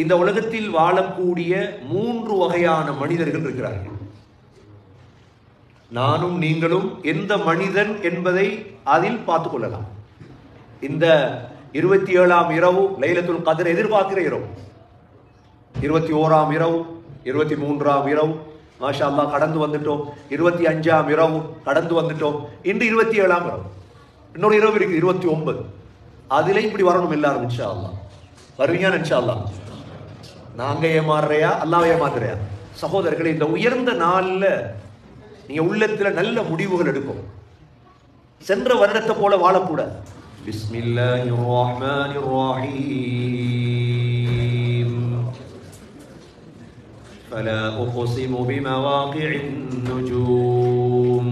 இந்த உலகத்தில் வாழக்கூடிய 3 வகையான மனிதர்கள் இருக்கிறார்கள். நானும் நீங்களும் எந்த மனிதன் என்பதை அதில் பார்த்துக் கொள்ளலாம். இந்த 27ஆம் இரவு லைலத்துல் கத்ர் எதிர்பார்க்கிற இரவு, 21ஆம் இரவு, 23ஆம் இரவு மாஷா அல்லாஹ் கடந்து வந்துட்டோம், 25ஆம் இரவு கடந்து வந்துட்டோம், இன்று 27ஆம் இரவு, இன்னொரு இரவு இருக்கு 29. அதிலே இப்படி வரணும் எல்லாரும் இன்ஷா அல்லாஹ். வருவீங்க இன்ஷா அல்லாஹ். நாங்க ஏமாறுறையா அல்லாஹ் ஏமாத்துறையா? சகோதரர்களே, இந்த உயர்ந்த நாள்ல நீங்க உள்ளத்துல நல்ல முடிவுகள் எடுக்கும். சென்ற வருடத்தை போல வாழக்கூடாது. பிஸ்மில்லாஹிர் ரஹ்மானிர் ரஹீம். ஃபலா உக்ஸிமு பிமவாகிஇன் நுஜூம்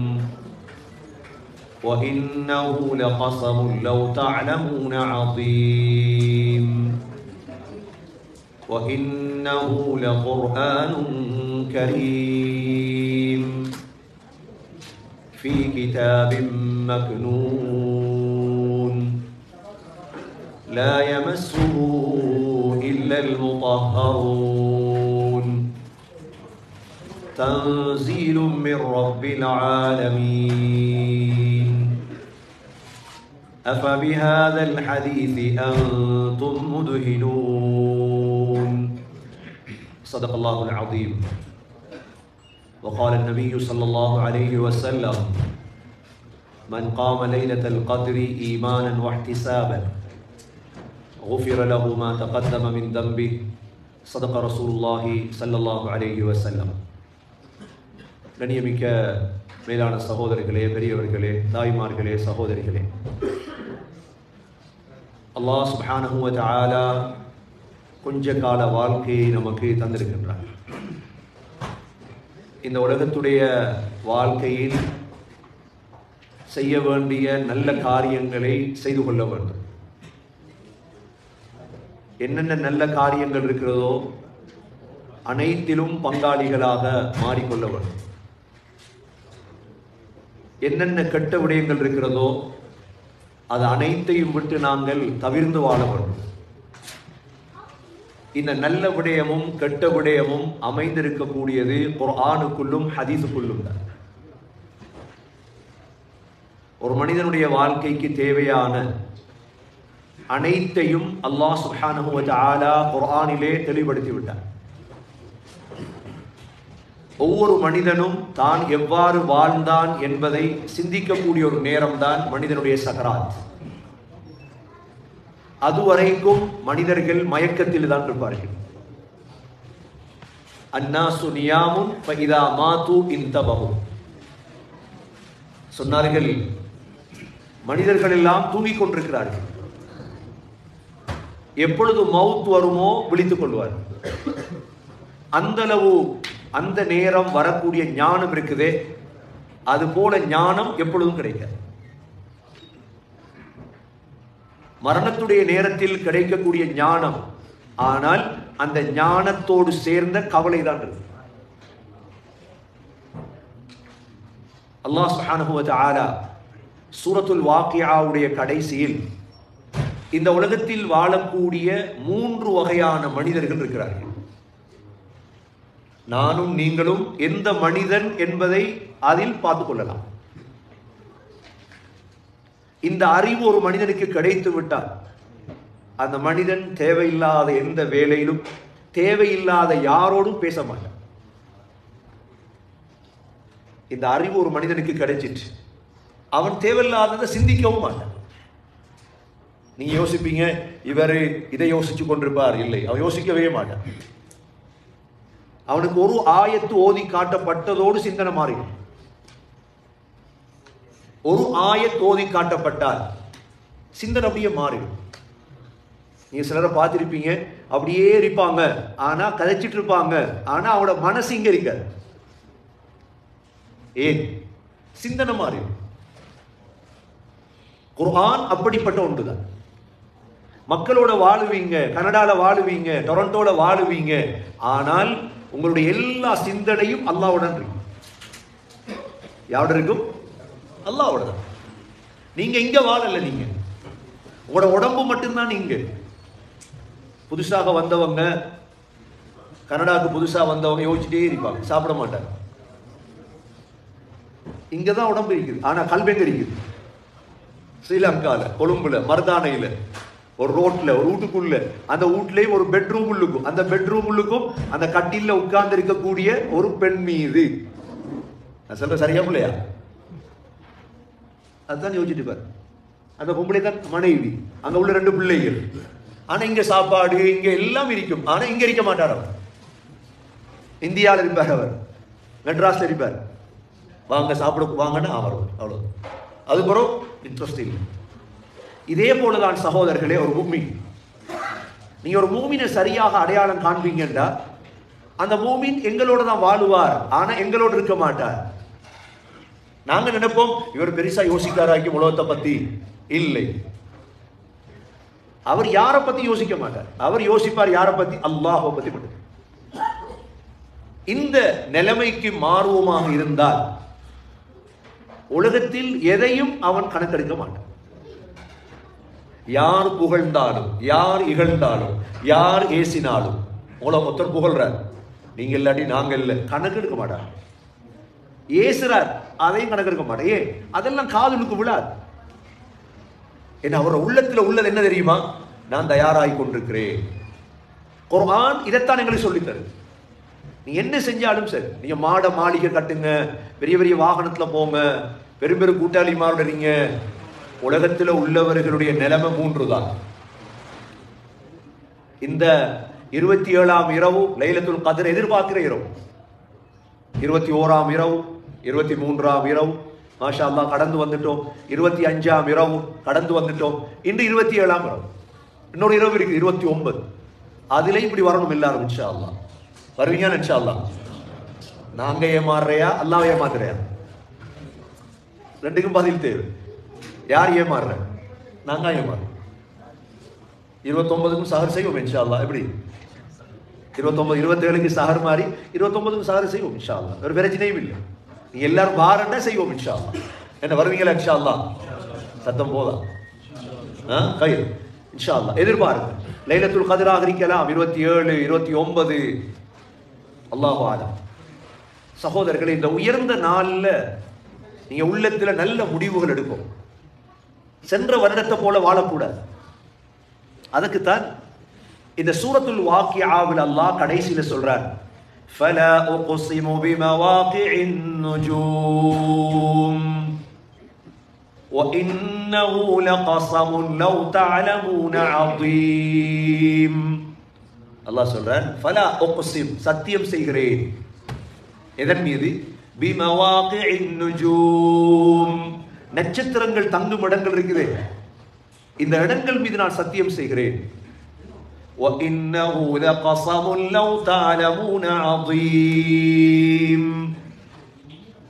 وإنه لقسم لو تعلمون عظيم وإنه لقرآن كريم في كتاب مكنون لا يمسه إلا المطهرون تنزيل من رب العالمين أفبهذا الحديث أنتم مدهنون صدق الله العظيم. وقال النبي صلى الله عليه وسلم من قام ليلة القدر إيمانا واحتسابا غفر له ما تقدم من ذنبه صدق رسول الله صلى الله عليه وسلم. கண்ணியமிக்க மேலான சகோதரர்களே, பெரியவர்களே, தாய்மார்களே, சகோதரிகளே, அல்லாஹ் சுப்ஹானஹு வ தஆலா கொஞ்ச கால வாழ்க்கையை நமக்கு தந்திருக்கின்றார். இந்த உலகத்துடைய வாழ்க்கையில் செய்ய வேண்டிய நல்ல காரியங்களை செய்து கொள்ள வேண்டும். என்னென்ன நல்ல காரியங்கள் இருக்கிறதோ அனைத்திலும் பங்காளிகளாக மாறிக்கொள்ள வேண்டும். என்னென்ன கெட்ட விடயங்கள் இருக்கிறதோ அது அனைத்தையும் விட்டு நாங்கள் தவிர்ந்து வாழ வேண்டும். இந்த நல்ல விடயமும் கெட்ட விடயமும் அமைந்திருக்கக்கூடியது குர்ஆனுக்குள்ளும் ஹதீஸுக்குள்ளும் தான். ஒரு மனிதனுடைய வாழ்க்கைக்கு தேவையான அனைத்தையும் அல்லாஹ் சுப்ஹானஹு வ தஆலா குர்ஆனிலே தெளிவுபடுத்தி விட்டார். ஒவ்வொரு மனிதனும் தான் எவ்வாறு வாழ்ந்தான் என்பதை சிந்திக்கக்கூடிய ஒரு நேரம்தான் மனிதனுடைய சகராத். அதுவரைக்கும் மனிதர்கள் மயக்கத்தில் தான் இருப்பார்கள். அன்னாசு நியாமுன் ஃபஇதா மாது இன்தபஹு சொன்னார்கள், மனிதர்கள் எல்லாம் தூங்கிக் கொண்டிருக்கிறார்கள், எப்பொழுது மவுத் வருமோ விழித்துக் கொள்வார். அந்த நேரம் வரக்கூடிய ஞானம் இருக்குதே, அது போல ஞானம் எப்பொழுதும் கிடைக்காது. மரணத்துடைய நேரத்தில் கிடைக்கக்கூடிய ஞானம், ஆனால் அந்த ஞானத்தோடு சேர்ந்த கவலை தான் இருக்கு. அல்லாஹ் சுப்ஹானஹு வ தஆலா சூரத்துல் வாக்கியாவுடைய கடைசியில் இந்த உலகத்தில் வாழக்கூடிய 3 வகையான மனிதர்கள் இருக்கிறார்கள். நானும் நீங்களும் எந்த மனிதன் என்பதை அதில் பார்த்துக் கொள்ளலாம். இந்த அறிவு ஒரு மனிதனுக்கு கிடைத்து விட்டால் அந்த மனிதன் தேவையில்லாத எந்த வேலையிலும் தேவையில்லாத யாரோடும் பேச மாட்டான். இந்த அறிவு ஒரு மனிதனுக்கு கிடைச்சிட்டு அவன் தேவையில்லாததை சிந்திக்கவும் மாட்டான். நீங்க யோசிப்பீங்க, இவர் இதை யோசிச்சு கொண்டிருப்பார். இல்லை, அவன் யோசிக்கவே மாட்டான். அவனுக்கு ஒரு ஆயத்து ஓதி காட்டப்பட்டதோடு சிந்தனை மாறிடும். ஒரு ஆயத்து ஓதி காட்டப்பட்டால் சிந்தனை அப்படியே மாறிடும். நீங்க சிலரை பார்த்திருப்பீங்க, அப்படியே இருப்பாங்க, ஆனா கதைச்சிட்டு இருப்பாங்க, ஆனா அவனோட மனசு இங்க இருக்காது. ஏன்? சிந்தனை மாறிடும். குர்ஆன் அப்படிப்பட்ட ஒன்றுதான். மக்களோட வாழுவீங்க, கனடால வாழுவீங்க, டொரண்டோல வாழுவீங்க, ஆனால் உங்களுடைய எல்லா சிந்தனையும் அல்லாஹ்வுடன் இருக்கும். யாரோட இருக்கும்? அல்லாஹ்வோட தான். நீங்க இங்க வாழல, நீங்க உங்களோட உடம்பு மட்டும்தான். நீங்க புதுசாக வந்தவங்க, கனடாவுக்கு புதுசா வந்தவங்க யோசிச்சுட்டே இருப்பாங்க, சாப்பிட மாட்டாங்க. இங்கதான் உடம்பு இருக்குது, ஆனா கல்வி எங்க இருக்குது? ஸ்ரீலங்கால, கொழும்புல, மருதானையில, ஒரு ரோட்ல, ஒரு வீட்டுக்குள்ள, அந்த வீட்லயும் ஒரு பெட்ரூம் உள்ளுக்கும், அந்த பெட்ரூம் உள்ளுக்கும் அந்த கட்டில உட்கார்ந்து இருக்கக்கூடிய ஒரு பெண் மீது. நான் சொல்ற சரியா இல்லையா? அதுதான் யோசிச்சுட்டு பாரு. அந்த பொம்பளை தான் மனைவி, அங்க உள்ள 2 பிள்ளைகள். ஆனா இங்க சாப்பாடு இங்க எல்லாம் இருக்கும், ஆனா இங்க இருக்க மாட்டார் அவர். இந்தியாவில் இருப்பார், அவர் மெட்ராஸ்ல இருப்பார். வாங்க சாப்பிட வாங்கன்னா அவர் அவ்வளவு. அது பிறகு இன்ட்ரெஸ்ட் இல்லை. இதே போலதான் சகோதரர்களே ஒரு மூமின். நீங்க ஒரு மூமினை சரியாக அடையாளம் காண்பீங்கன்னா, அந்த மூமின் எங்களோட தான் வாழுவார், ஆனா எங்களோட இருக்க மாட்டார். நாங்க நினைப்போம் இவர் பெருசா யோசிக்காராக்கி உலகத்தை பத்தி. இல்லை, அவர் யாரை பத்தி யோசிக்க மாட்டார். அவர் யோசிப்பார் யாரை பத்தி? அல்லாஹ்வை பத்தி மட்டும். இந்த நிலைமைக்கு மாறுவமாக இருந்தால் உலகத்தில் எதையும் அவன் கணக்கெடுக்க மாட்டான். யார் புகழ்ந்தாலும், யார் இகழ்ந்தாலும், யார் ஏசினாலும், உங்களை மொத்தம் புகழ்றார், நீங்க இல்லாட்டி நாங்க இல்லை, கணக்கெடுக்க மாட்டார். ஏசுறார், அதையும் கணக்கெடுக்க மாட்டேன். ஏன்? அதெல்லாம் காதுலுக்கு விழாது. ஏன்னா அவர் உள்ளத்துல உள்ளது என்ன தெரியுமா? நான் தயாராகி கொண்டிருக்கிறேன். குர்ஆன் இதைத்தான் எங்களுக்கு சொல்லித்தரு. நீ என்ன செஞ்சாலும் சரி, நீங்க மாளிகை கட்டுங்க, பெரிய பெரிய வாகனத்துல போங்க, பெரும் பெரும் கூட்டாளிமாரோட நீங்க, உலகத்துல உள்ளவர்களுடைய நிலைமை 3 தான். இந்த 27ஆம் இரவு லைலத்துல் கத்ர் எதிர்பார்க்கிற இரவு, 21ஆம் இரவு, 23ஆம் இரவு, மாஷா அல்லாஹ் கடந்து வந்துட்டோம். 25ஆம் இரவு கடந்து வந்துட்டோம். இன்று 27ஆம் இரவு, இன்னொரு இரவு இருக்கு 29. அதுல இப்படி வரணும் எல்லாரும் இன்ஷா அல்லாஹ். வருவீங்க இன்ஷா அல்லாஹ். நாங்க ஏமாறுறையா அல்லாஹ் ஏமாத்துறையா? ரெண்டுக்கும் பதில் தேவை. யார் ஏமாறுற? நாங்க ஏமாறுறோம். 29க்கும் சஹர் செய்வோம் இன்ஷா அல்லாஹ். எப்படி 29 27க்கு சஹர் மாதிரி 29க்கும் சஹர் செய்வோம் இன்ஷா அல்லாஹ். ஒரு பிரச்சனையும் இல்லை. நீ எல்லாரும் வாரண்டா செய்வோம் இன்ஷா அல்லாஹ். என்ன வருவீங்களா இன்ஷா அல்லாஹ்? சத்தம் போதா? கயிறு இன்ஷா அல்லாஹ். எதிர்பாருங்க. லைலத்துல் கத்ராக இருக்கலாம் 27 29, அல்லாஹு ஆலம். சகோதரர்களே, இந்த உயர்ந்த நாள்ல நீங்க உள்ளத்துல நல்ல முடிவுகள் எடுக்கும். சென்ற வருடத்தை போல வாழக்கூடாது. அதுக்குத்தான் இந்த சூரத்துல் வாக்கிஆவில் அல்லாஹ் கடைசியில சொல்றார், ஃபலா உக்ஸிமு பிமவாகிஇன் நுஜூம் وإنه لقسم لو تعلمون عظيم. அல்லாஹ் சொல்றான், ஃபலா உக்ஸிம், சத்தியம் செய்கிறேன். எதன் மீது? பிமவாகிஇன் நுஜூம், நட்சத்திரங்கள் தங்கும் இடங்கள் இருக்குது, இந்த இடங்கள் மீது நான் சத்தியம் செய்கிறேன். وإنه لقسم لو تعلمون عظيم,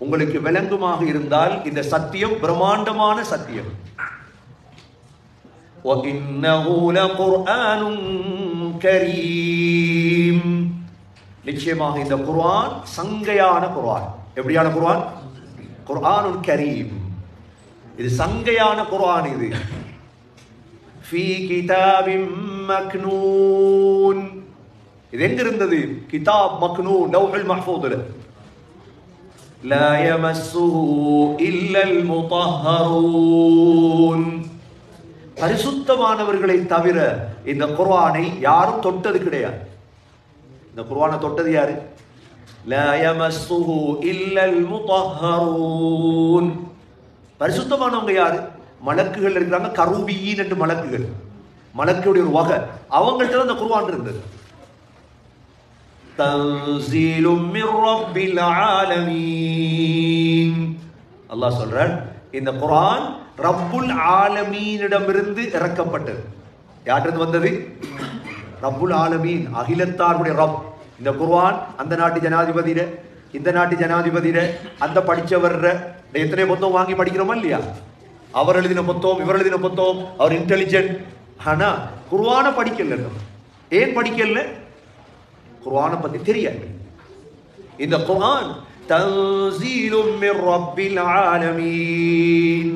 உங்களுக்கு விளங்குமாக இருந்தால் இந்த சத்தியம் பிரம்மாண்டமான சத்தியம். وإنه لقرآن كريم, நிச்சயமாக இந்த குர்ஆன் சங்கையான குர்ஆன். எப்படியான குர்ஆன்? குர்ஆனுல் கரீம். இது சங்கையான குர்ஆன். இது ஃபீ கிதாபின் மக்னூன், இது எங்க இருந்தது? கிதாப் மக்னூன், லவ்ஹுல் மஹ்ஃபூத்ல. லா யமஸ்ஸுஹு இல்லல் முطஹ்ஹரூன், பரிசுத்தமானவர்களை தவிர இந்த குர்ஆனை யாரும் தொட்டது கிடையாது. இந்த குர்ஆனை தொட்டது யாரு? லா யமஸ்ஸுஹு இல்லல் முطஹ்ஹரூன், பரிசுத்தமானவங்க யாரு? மலக்குகள் இருக்கிறாங்க, கரூபியின் என்று மலக்குகள், மலக்குடைய ஒரு வகை, அவங்கள்ட்ட இந்த குர்ஆன் இருந்தது. தன்ஸீலும் மிர் ரப்பில் ஆலமீன், அல்லாஹ் சொல்றான் இந்த குர்ஆன் ரப்புல் ஆலமீனிடமிருந்து இறக்கப்பட்டது. யார்கிட்ட வந்தது? ரப்புல் ஆலமீன், அகிலத்தாருடைய ரப். இந்த குர்ஆன் அந்த நாட்டு ஜனாதிபதியிட, இந்த நாட்டு ஜனாதிபதியிட, அந்த படிச்சவர் எத்தனை புத்தகம் வாங்கி படிக்கிறோமா இல்லையா? அவர் எழுதின புத்தகம், இவர் எழுதின புத்தகம், அவர் இன்டெலிஜென்ட். ஆனா குர்ஆனை படிக்கல. ஏன் படிக்கல? குர்ஆனை பத்தி தெரியாது. இந்த குர்ஆன் தன்ஸீலும் மிர் ரப்பில் ஆலமீன்.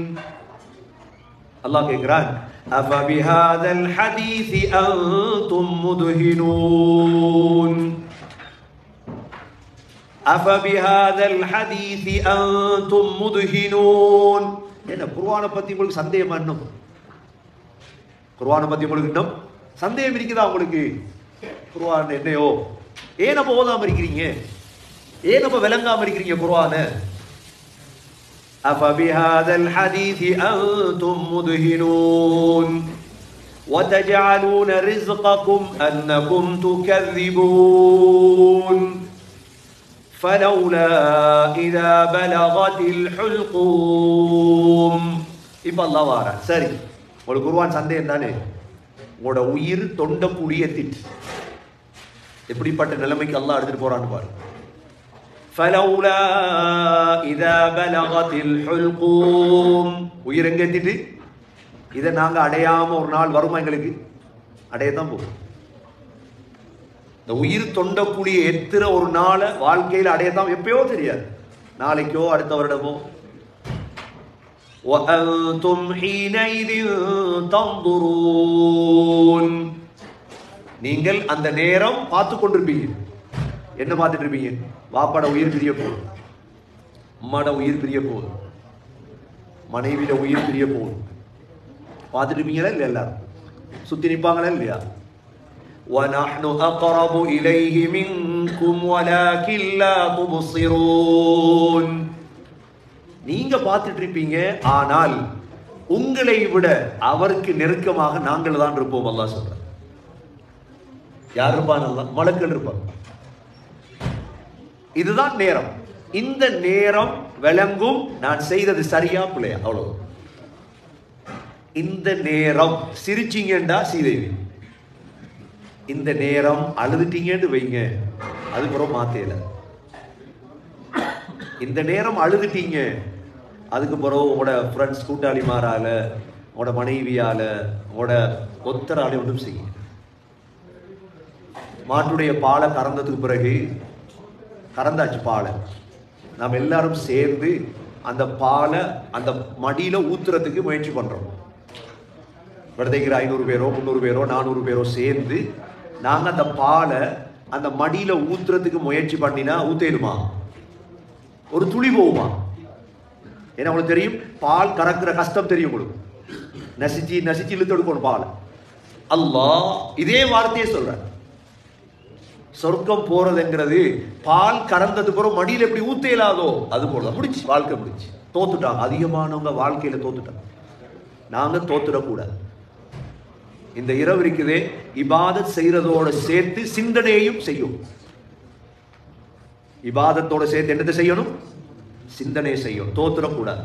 அல்லாஹ் கேக்குறான், أفبهذا الحديث أنتم مدهنون أفبهذا الحديث أنتم مدهنون என்ன குர்ஆனை பத்தி உங்களுக்கு சந்தேகம் இன்னும் குர்ஆனை பத்தி உங்களுக்கு இன்னும் சந்தேகம் இருக்குதா உங்களுக்கு குர்ஆன் என்னையோ ஏன் அப்ப ஓதாம இருக்கீங்க ஏன் அப்ப விளங்காம இருக்கீங்க குர்ஆனை أفبهذا الحديث أنتم مدهنون وتجعلون رزقكم أنكم تكذبون فلولا إذا بلغت الحلقوم இப்போ அல்லாஹ் வாரா சரி உங்களுக்கு குர்ஆன் சந்தேகம் தானே உங்களோட உயிர் தொண்ட குழியத்திட்டு எப்படிப்பட்ட நிலைமைக்கு அல்லாஹ் எடுத்துட்டு போறான்னு பாரு فلولا إذا بلغت الحلقوم உயிர் எங்க எத்திட்டு இதை நாங்க அடையாம ஒரு நாள் வருமா எங்களுக்கு அடையத்தான் போகும் இந்த உயிர் தொண்ட குழியை எத்துற ஒரு நாளை வாழ்க்கையில் அடையத்தான் எப்பயோ தெரியாது நாளைக்கோ அடுத்த வருடமோ وأنتم حينئذ تنظرون நீங்கள் அந்த நேரம் பார்த்து கொண்டிருப்பீங்க என்ன பார்த்துட்டு இருப்பீங்க வாப்பாட உயிர் பிரிய போகுது அம்மாட உயிர் பிரிய போகுது மனைவியோட உயிர் பிரிய போகுது பார்த்துட்டு இருப்பீங்களா இல்லையா எல்லாரும் சுத்தி நிற்பாங்களா இல்லையா وَنَحْنُ أَقْرَبُ إِلَيْهِ مِنْكُمْ وَلَكِنْ لَا تُبْصِرُونَ நீங்க பார்த்துட்டு இருப்பீங்க ஆனால் உங்களை விட அவருக்கு நெருக்கமாக நாங்கள் தான் இருப்போம் அல்லாஹ் சொல்றார் யார் இருப்பான் அல்லாஹ் மலக்குகள் இருப்பாங்க இதுதான் நேரம் இந்த நேரம் விளங்கும் நான் செய்தது சரியா பிள்ளையா அவ்வளவு இந்த நேரம் சிரிச்சீங்கண்டா சீதேவி இந்த நேரம் அழுதுட்டீங்கன்னு வைங்க அதுக்கப்புறம் மாத்தேல இந்த நேரம் அழுதுட்டீங்க அதுக்கு பிறகு உங்களோட ஃப்ரெண்ட்ஸ் கூட்டாளிமாரால உங்களோட மனைவியால உங்களோட ஒத்தரால ஒன்றும் செய்ய மாட்டுடைய பாலை கறந்ததுக்கு பிறகு கறந்தாச்சு பாலை நாம் எல்லாரும் சேர்ந்து அந்த பாலை அந்த மடியில ஊத்துறதுக்கு முயற்சி பண்றோம் விடுதைக்கிற 500 பேரோ 300 பேரோ 400 பேரோ சேர்ந்து நாங்க அந்த பாலை அந்த மடியில ஊத்துறதுக்கு முயற்சி பண்ணினா ஊத்தேலுமா ஒரு துளி போகுமா ஏன்னா உங்களுக்கு தெரியும் பால் கறக்கிற கஷ்டம் தெரியும் உங்களுக்கு நசிச்சு நசிச்சு இழுத்து எடுக்கணும் பால் அல்லாஹ் இதே வார்த்தையே சொல்ற சொர்க்கம் போறதுங்கிறது பால் கறந்தது பிறகு மடியில் எப்படி ஊத்தேலாதோ அது போல முடிச்சு வாழ்க்கை முடிச்சு தோத்துட்டாங்க அதிகமானவங்க வாழ்க்கையில தோத்துட்டாங்க நாங்க தோத்துடக்கூடாது இந்த இரவு இருக்குதே இபாதத் செய்யறதோட சேர்த்து சிந்தனையையும் செய்யும் இபாதத்தோட சேர்த்து என்னத்தை செய்யணும் சிந்தனை செய்யும் தோத்துடக்கூடாது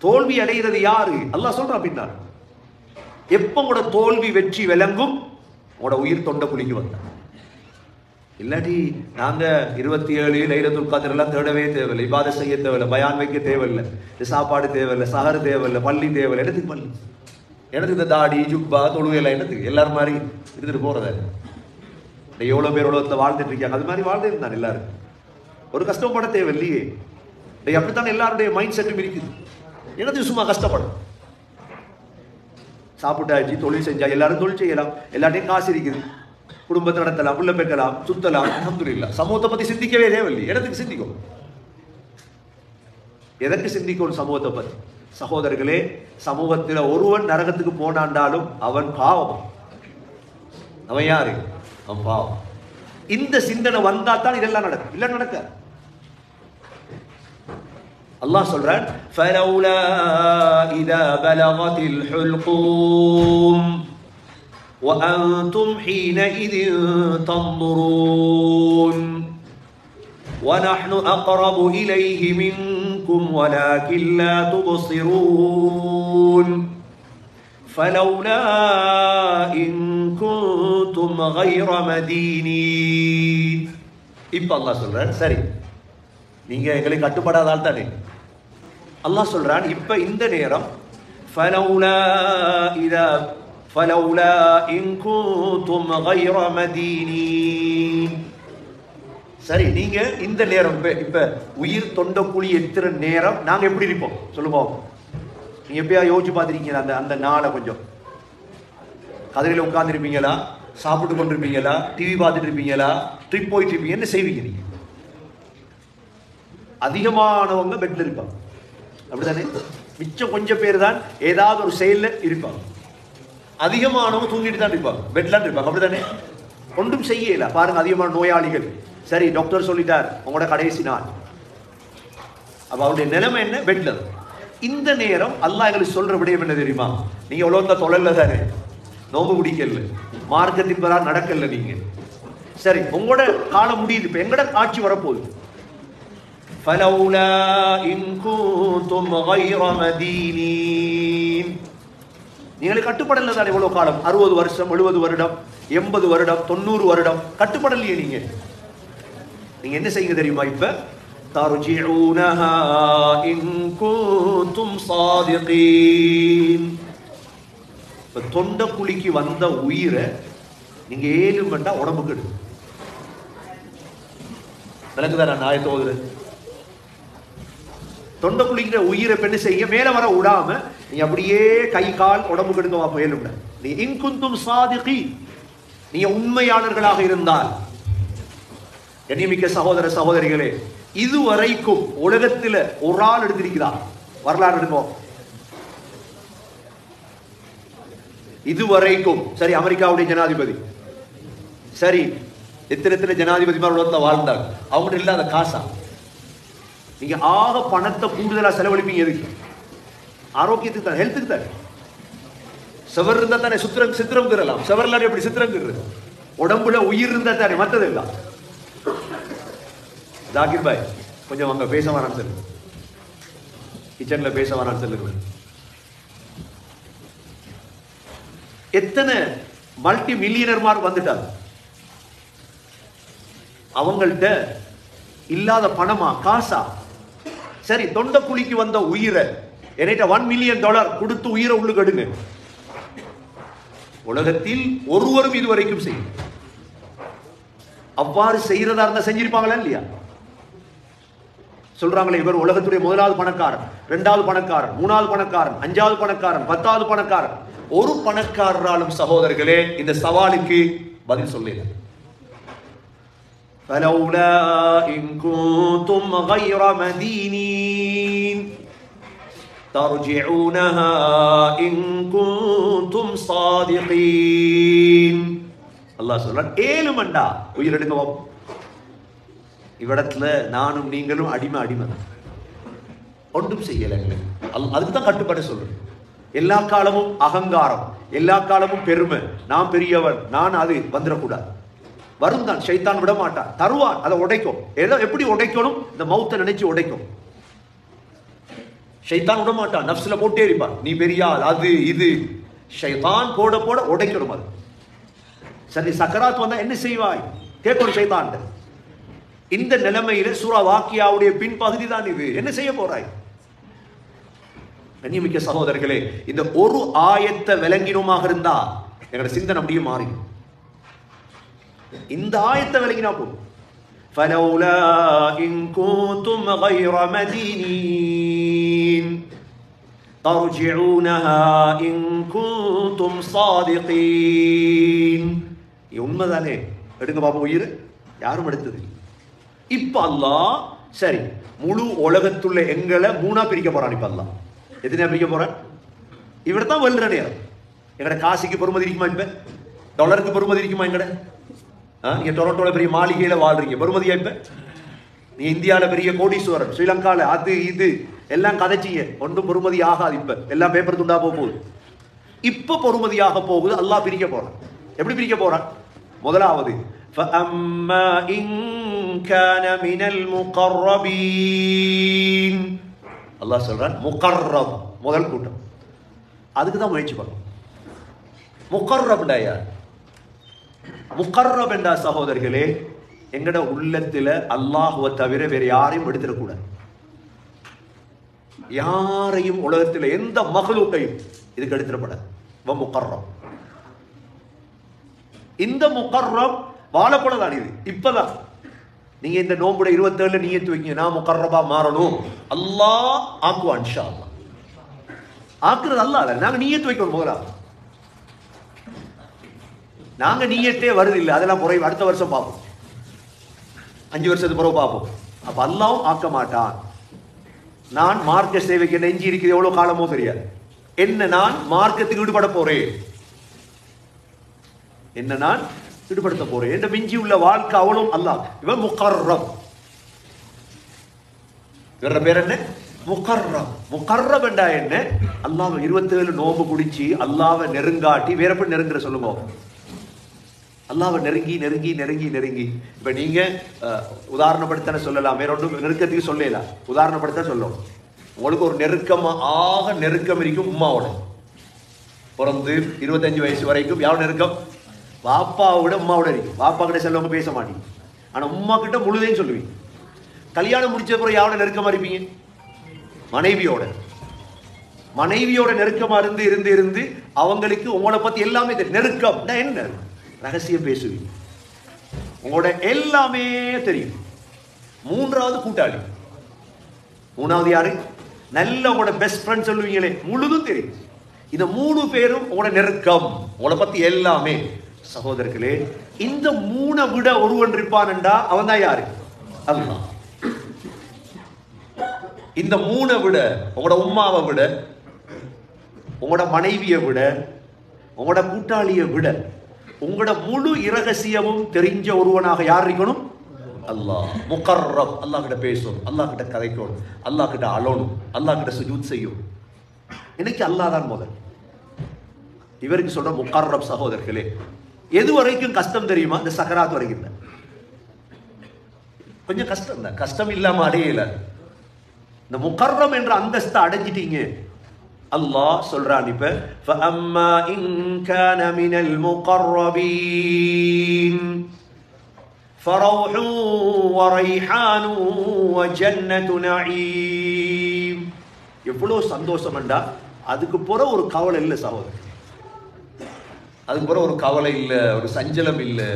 தோல்வி அடைகிறது யாரு அல்லாஹ் சொல்றான் பின்னால் எப்ப உங்களோட தோல்வி வெற்றி விளங்கும் உங்களோட உயிர் தொண்ட குழிக்கு வந்த இல்லாட்டி நாங்க 27 லைலத்துல் கத்ர் எல்லாம் தேடவே தேவையில்லை இபாதத் செய்ய தேவையில்லை பயான் வைக்க தேவையில்லை சாப்பாடு தேவையில்லை சஹர் தேவையில்லை பள்ளி தேவையில்லை இடத்துக்கு பள்ளி எனக்கு இந்த தாடி ஜுப்பா தொழுகையெல்லாம் என்னத்துக்கு எல்லாரும் மாதிரி இருந்துட்டு போறத எவ்வளவு பேர் உலகத்துல வாழ்ந்துட்டு இருக்காங்க அது மாதிரி வாழ்ந்துட்டு இருந்தான் எல்லாரும் ஒரு கஷ்டப்பட தேவையில்லையே அப்படித்தான் எல்லாருடைய மைண்ட் செட்டும் இருக்குது எனக்கு சும்மா கஷ்டப்படும் சாப்பிட்டாச்சு தொழில் செஞ்சா எல்லாரும் தொழில் செய்யலாம் எல்லாத்தையும் காசு இருக்குது குடும்பத்தை நடத்தலாம் புள்ள பெக்கலாம் சுத்தலாம் அல்ஹம்துலில்லாஹ் சமூகத்தை பத்தி சிந்திக்கவே தேவையில்லை இடத்துக்கு சிந்திக்கும் எதற்கு சிந்திக்கும் சமூகத்தை பத்தி சகோதரர்களே சமூகத்தில் ஒருவன் நரகத்துக்கு போனாண்டாலும் அவன் பாவம் அவன் யாரு அவன் பாவம் இந்த சிந்தனை வந்தா தான் இதெல்லாம் நடக்கும் இல்ல நடக்க அல்லாஹ் சொல்றான் ஃபலௌலா இதா பலகத்தில் ஹுல்கூம் وأنتم حينئذ تنظرون ونحن أقرب إليه منكم ولكن لا تبصرون فلولا إن كنتم غير مدينين இப்ப அல்லாஹ் சொல்றான் சரி நீங்க எங்களை கட்டுப்படாத ஆள் தானே அல்லாஹ் சொல்றான் இப்ப இந்த நேரம் فلولا إن كنتم غير مدينين சரி நீங்க இந்த நேரம் இப்ப உயிர் தொண்ட குழி எத்துற நேரம் நாங்க எப்படி இருப்போம் சொல்லுவோம் நீங்க எப்பயா யோசிச்சு பார்த்துருக்கீங்களா அந்த அந்த நாளை கொஞ்சம்? கதிரையில் உட்கார்ந்துருப்பீங்களா, சாப்பிட்டு கொண்டிருப்பீங்களா, டிவி பார்த்துட்டு இருப்பீங்களா, ட்ரிப் போயிட்டு இருப்பீங்க, என்ன செய்வீங்க நீங்க? அதிகமானவங்க பெட்ல இருப்பாங்க, அப்படித்தானே? மிச்சம் கொஞ்சம் பேர் தான் ஏதாவது ஒரு செயல்ல இருப்பாங்க. அதிகமானவங்க தூங்கிட்டு தான் இருப்பாங்க, பெட்ல இருப்பாங்க, அப்படித்தானே? ஒன்றும் செய்யல. பாருங்க, அதிகமான நோயாளிகள், சரி டாக்டர் சொல்லிட்டார் உங்களோட கடைசி நாள், அப்ப அவருடைய நிலைமை என்ன? பெட்ல. இந்த நேரம் அல்லாஹ் எங்களுக்கு சொல்ற விடயம் என்ன தெரியுமா? நீங்க எவ்வளவு தொழில தானே, நோம்பு பிடிக்கல, மார்க்கத்தின் பெறா நடக்கல, நீங்க சரி உங்களோட காலம் முடியுது, இப்ப எங்கட ஆட்சி வரப்போகுது. فَلَوْلَا إِن كُنتُمْ غَيْرَ مَدِينِينَ. நீங்களே கட்டுப்படல தானே இவ்வளவு காலம், 60 வருஷம், 70 வருடம், 80 வருடம், 90 வருடம் கட்டுப்படலையே நீங்க. நீங்க என்ன செய்யுங்க தெரியுமா? இப்ப تَرْجِعُونَهَا إِن كُنتُمْ صَادِقِينَ. இப்ப தொண்ட குழிக்கு வந்த உயிரை நீங்க 7 மண்டா உடம்புக்கு எடுங்க. விளக்குதான் நான் ஆயத்தை ஓதுறேன். தொண்டை குளிக்கிற உயிரை பெண்ணு செய்ய மேல வர விடாம நீங்க அப்படியே கை கால் உடம்பு கெடுங்க முயலுங்க. நீ இன்குந்தும் சாதிகி, நீங்க உண்மையாளர்களாக இருந்தால். கண்ணியமிக்க சகோதர சகோதரிகளே, இதுவரைக்கும் உலகத்துல ஒரு ஆள் எடுத்திருக்கிறார், வரலாறு எடுப்போம். இதுவரைக்கும் சரி அமெரிக்காவுடைய ஜனாதிபதி, சரி எத்தனை ஜனாதிபதிமார் வாழ்ந்தாங்க, அவங்ககிட்ட இல்லாத காசா? நீங்க ஆக பணத்தை கூடுதலா செலவழிப்பீங்க எதுக்கு? ஆரோக்கியத்துக்கு தான், ஹெல்த்துக்கு தான். செவர் இருந்தா தானே சித்திரம் கீறலாம், செவர்ல எப்படி சித்திரம் கீறது? உடம்புல உயிர் இருந்தா தானே, மற்றது எல்லாம். ஜாகிர் பாய் கொஞ்சம் அங்க பேச வரான்னு சொல்லுங்க, கிச்சன்ல பேச வரான்னு சொல்லுங்க. எத்தனை மல்டி மில்லியனர்மார் வந்துட்டாங்க, அவங்கள்ட்ட இல்லாத பணமா காசா? சரி தொண்ட குழிக்கு வந்த உயிரை என்கிட்ட $1 மில்லியன் கொடுத்து உயிரை உள்ளுக்கு எடுங்க. உலகத்தில் ஒருவரும் இதுவரைக்கும் செய்யும். அவ்வாறு செய்யறதா இருந்தா செஞ்சிருப்பாங்களா இல்லையா? சொல்றாங்களே, இவர் உலகத்துடைய முதலாவது பணக்காரன், 2வது பணக்காரன், 3வது பணக்காரன், 5வது பணக்காரன், 10வது பணக்காரன். ஒரு பணக்காரராலும் சகோதரர்களே இந்த சவாலுக்கு பதில் சொல்லல. فَلَوْلَا إِن كُنتُمْ غَيْرَ مَدِينِينَ تَرْجِعُونَهَا إِن كُنتُمْ صَادِقِينَ. அல்லாஹ் சொல்றான், 7 மண்டா உயிரெடுங்க. இவ்விடத்துல நானும் நீங்களும் அடிமை ஒன்றும் செய்யல. அதுக்கு தான் கட்டுப்பாடு சொல்றேன். எல்லா காலமும் அகங்காரம், எல்லா காலமும் பெருமை, நான் பெரியவன், நான் அது வந்துடக்கூடாது. வரும் தான், ஷைத்தான் விட மாட்டான், தருவான், அதை உடைக்கும். ஏதோ எப்படி உடைக்கணும், இந்த மௌத்தை நினைச்சு உடைக்கும். ஷைத்தான் விட மாட்டான், நஃப்ஸ்ல போட்டே இருப்பான், நீ பெரியாள், அது இது. ஷைத்தான் போட போட உடைக்கணும் அது. சரி சக்கராத் வந்தா என்ன செய்வாய் கேட்கணும் ஷைத்தான். இந்த நிலைமையில சூரா வாக்கியாவுடைய பின்பகுதி தான் இது. என்ன செய்ய போறாய்? கண்ணியமிக்க சகோதரர்களே, இந்த ஒரு ஆயத்தை விளங்கினோமாக இருந்தா எங்களோட சிந்தனை அப்படியே மாறி. இந்த ஆயத்தை விளங்கினா போதும். فَلَوْلَا إِن كُنتُمْ غَيْرَ مَدِينِينَ تَرْجِعُونَهَا إِن كُنتُمْ صَادِقِينَ. உண்மைதானே, எடுங்க பாப்போம் உயிர். யாரும் எடுத்தது. இப்ப அல்லாஹ் சரி முழு உலகத்துள்ள எங்களை 3ஆ பிரிக்க போறான். இப்ப அல்லாஹ் எத்தனையா பிரிக்க போறான்? இவர்தான் வெல்ற நேரம். எங்கட காசிக்கு பொறுமதி இருக்குமா? இப்ப டாலருக்கு பொறுமதி இருக்குமா? எங்கட நீங்க டொரண்டோல பெரிய மாளிகையில வாழ்றீங்க, பொறுமதியா? இப்ப நீ இந்தியாவில பெரிய கோடீஸ்வரன், ஸ்ரீலங்கால அது இது எல்லாம் கதைச்சிங்க, ஒன்றும் பொறுமதி ஆகாது. இப்ப எல்லாம் பேப்பர் துண்டா போகுது. இப்ப பொறுமதியாக போகுது. அல்லாஹ் பிரிக்க போறான். எப்படி பிரிக்க போறான்? முதலாவது فَأَمَّا إِن كَانَ مِنَ الْمُقَرَّبِينَ. அல்லாஹ் சொல்றான் முகர்ரப், முதல் கூட்டம். அதுக்கு தான் முயற்சி பண்ணணும். முகர்ரப்டா யார்? முகர்ரப் என்றா சகோதரர்களே, எங்கட உள்ளத்துல அல்லாஹ்வை தவிர வேற யாரையும் எடுத்துடக்கூடாது. யாரையும் உலகத்தில் எந்த மகளுக்கையும் இதுக்கு எடுத்துடப்படாது. முகர்ரப். இந்த முகர்ரப் வாழப்படதான் இது. இப்பதான் நீங்க இந்த நோம்புட 27 நியத்து வைங்க, நான் முகர்ரபா மாறணும், அல்லாஹ் ஆக்குவான் இன்ஷா அல்லாஹ். ஆக்குறது அல்லாஹ். நாங்க நீயத்து வைக்கணும் முதலாவது. நாங்க நீயத்தே வருது இல்லை, அதெல்லாம் குறைவு. அடுத்த வருஷம் பார்ப்போம், 5 வருஷத்துக்கு பிறகு பார்ப்போம். அப்ப அல்லாஹ்வும் ஆக்க மாட்டான். நான் மார்க்க சேவைக்கு என்ன எஞ்சி இருக்குது எவ்வளவு காலமோ தெரியாது. என்ன நான் மார்க்கத்துக்கு ஈடுபட போறேன், என்ன நான் ஈடுபடுத்த போறேன் என்ற மிஞ்சி உள்ள வாழ்க்கை அவ்வளவு அல்லாஹ். இவன் முகர்ரம், இவர பேர் என்ன? முகர்ரம். முகர்ரம் என்றா என்ன? அல்லாஹ் 27 நோம்பு குடிச்சு அல்லாஹ்வை நெருங்காட்டி வேற எப்படி நெருங்குற சொல்லுங்க. அல்லாஹ்வை நெருங்கி நெருங்கி நெருங்கி நெருங்கி. இப்ப நீங்க உதாரணப்படுத்த சொல்லலாம், வேற ஒன்றும் நெருக்கத்துக்கு சொல்லலாம். உதாரணப்படுத்த சொல்லும், உங்களுக்கு ஒரு நெருக்கமாக நெருக்கம் இருக்கும் உம்மாவோட. பிறந்து 25 வயசு வரைக்கும் யாரோட நெருக்கம்? பாப்பாவை விட உம்மாவோட இருக்கும். பாப்பா கிட்ட செல்லவங்க பேச மாட்டீங்க, ஆனா உம்மா கிட்ட முழுதையும் சொல்லுவீங்க. கல்யாணம் முடிச்ச பிறகு யாரோட நெருக்கமா இருப்பீங்க? மனைவியோட. மனைவியோட நெருக்கமா இருந்து இருந்து இருந்து அவங்களுக்கு உங்களை பத்தி எல்லாமே தெரியும். நெருக்கம் என்ன? ரகசியம் பேசுவீங்க, உங்களோட எல்லாமே தெரியும். மூன்றாவது கூட்டாளி. மூணாவது யாரு? நல்ல உங்களோட பெஸ்ட் ஃப்ரெண்ட் சொல்லுவீங்களே, முழுதும் தெரியும். இந்த 3 பேரும் உங்களோட நெருக்கம், உங்களை பத்தி எல்லாமே. சகோதரர்களே, இந்த 3 விட ஒருவன் இருப்பான்டா அவன் தான் யாரு? அல்லாஹ். இந்த 3 விட, உங்களோட உம்மாவை விட, உங்களோட மனைவியை விட, உங்களோட கூட்டாளியை விட, உங்களோட முழு இரகசியமும் தெரிஞ்ச ஒருவனாக யார் இருக்கணும்? அல்லாஹ். முகர்ரப். அல்லாஹ் கிட்ட பேசணும், அல்லாஹ் கிட்ட கதைக்கணும், அல்லாஹ் கிட்ட அழணும், அல்லாஹ் கிட்ட சுஜூத் செய்யும். இன்னைக்கு அல்லாஹ் தான் முதல். இவருக்கு சொல்ற முகர்ரப். சகோதரர்களே, எது வரைக்கும் கஷ்டம் தெரியுமா? இந்த சக்கராத் வரைக்கும் தான். கொஞ்சம் கஷ்டம் தான், கஷ்டம் இல்லாம அடையல. இந்த முகர்ரம் என்ற அந்தஸ்தை அடைஞ்சிட்டீங்க. அல்லாஹ் சொல்றான் இப்ப, فَأَمَّا إِن كَانَ مِنَ الْمُقَرَّبِينَ فَرَوْحٌ وَرَيْحَانٌ وَجَنَّةُ نَعِيمٍ. எவ்வளவு சந்தோஷம் என்றா அதுக்கு போற ஒரு கவலை இல்லை சகோதரர், அதுக்கு போற ஒரு கவலை இல்லை, ஒரு சஞ்சலம் இல்லை.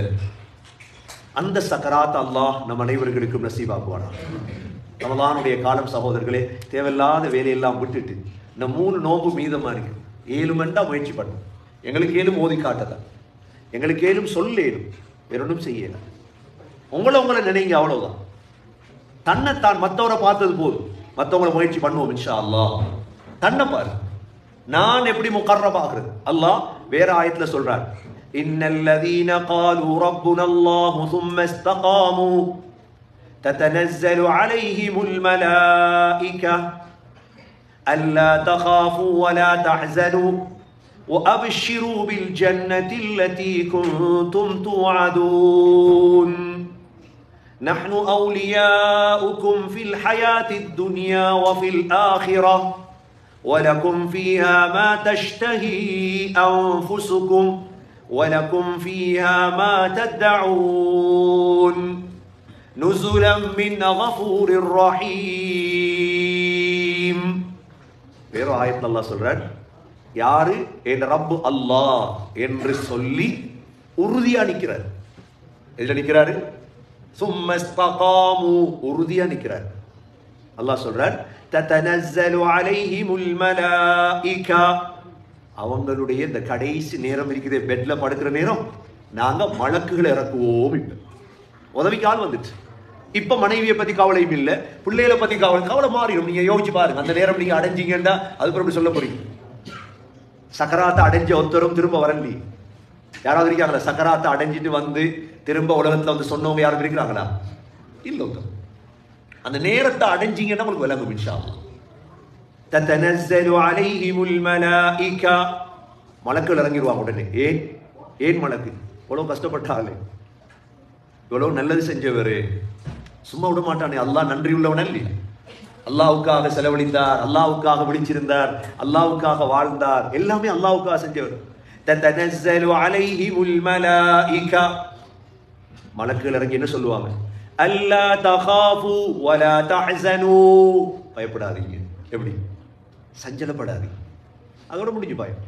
அந்த சக்கராத் அல்லாஹ் நம் அனைவர்களுக்கும் நசீபாக்குவானா. ரமலானுடைய காலம் சகோதரர்களே, தேவையில்லாத வேலையெல்லாம் விட்டுட்டு இந்த 3 நோம்பு மீதமா இருக்கு. 7 மண்டா முயற்சி பண்ணும். எங்களுக்கு ஏலும் ஓதி காட்டதான், எங்களுக்கு ஏலும் சொல்லேலும், வேற ஒன்றும் செய்யல. உங்களை நினைங்க, அவ்வளவுதான். தன்னைத்தான் மற்றவரை பார்த்தது போதும், மற்றவங்களை முயற்சி பண்ணுவோம் இன்ஷா அல்லாஹ். தன்னை பாரு, நான் எப்படி முகர்ரப் ஆகிறது. அல்லாஹ் வேற ஆயத்துல சொல்றார், இன்னல்லதீன காலு ரப்புனல்லாஹு ثم استقاموا تتنزل عليهم الملائكة ألا تخافوا ولا تحزنوا وأبشروا بالجنة التي كنتم توعدون نحن أولياؤكم في الحياة الدنيا وفي الآخرة ولكم فيها ما تشتهي أنفسكم ولكم فيها ما تدعون نزلا من غفور رحيم. வேற ஆயத்துல அல்லாஹ் சொல்றார், யாரு என் ரப்பு அல்லாஹ் என்று சொல்லி உறுதியா நிக்கிறார். எதுல நிக்கிறாரு? ثم استقاموا, உறுதியா நிக்கிறார். அல்லாஹ் சொல்றார், تتنزل عليهم الملائكة, அவங்களுடைய இந்த கடைசி நேரம் இருக்குது, பெட்ல படுக்கிற நேரம், நாங்க மலக்குகளை இறக்குவோம். இப்ப உதவிக்கால் வந்துட்டு, இப்ப மனைவியை பத்தி கவலையும் இல்லை, பிள்ளைகளை பத்தி கவலை மாறிடும். நீங்க யோசிச்சு பாருங்க, அந்த நேரம் நீங்க அடைஞ்சீங்கன்னா அதுக்கு எப்படி சொல்ல போறீங்க? சக்கராத்தை அடைஞ்ச ஒருத்தரும் திரும்ப வரல. யாராவது இருக்காங்களா? சக்கராத்தை அடைஞ்சிட்டு வந்து திரும்ப உலகத்துல வந்து சொன்னவங்க யாரும் இருக்கிறாங்களா? இல்ல. அந்த நேரத்தை அடைஞ்சீங்கன்னா உங்களுக்கு விளங்கும் இன்ஷா அல்லாஹ். தத்தனஸ்ஸலு அலைஹிமுல் மலாயிகா, மலக்குகள் இறங்கிடுவாங்க உடனே. ஏன் மலக்கு? இவ்வளவு கஷ்டப்பட்டாலே, இவ்வளவு நல்லது செஞ்சவரு சும்மா விட மாட்டானே. அல்லாஹ் நன்றி உள்ளவன் இல்லையா? அல்லாஹ்வுக்காக செலவழித்தார், அல்லாஹ்வுக்காக விழிச்சிருந்தார், அல்லாஹ்வுக்காக வாழ்ந்தார், எல்லாமே அல்லாஹ்வுக்காக செஞ்சவர். தத்தனஸ்ஸலு அலைஹிமுல் மலாயிகா, மலக்குகள் இறங்கி என்ன சொல்லுவாங்க? அல்லா தகாஃபு வலா தஹ்ஸனு, பயப்படாதீங்க. எப்படி? சஞ்சலப்படாதீங்க. அதோட முடிஞ்சு பயம்.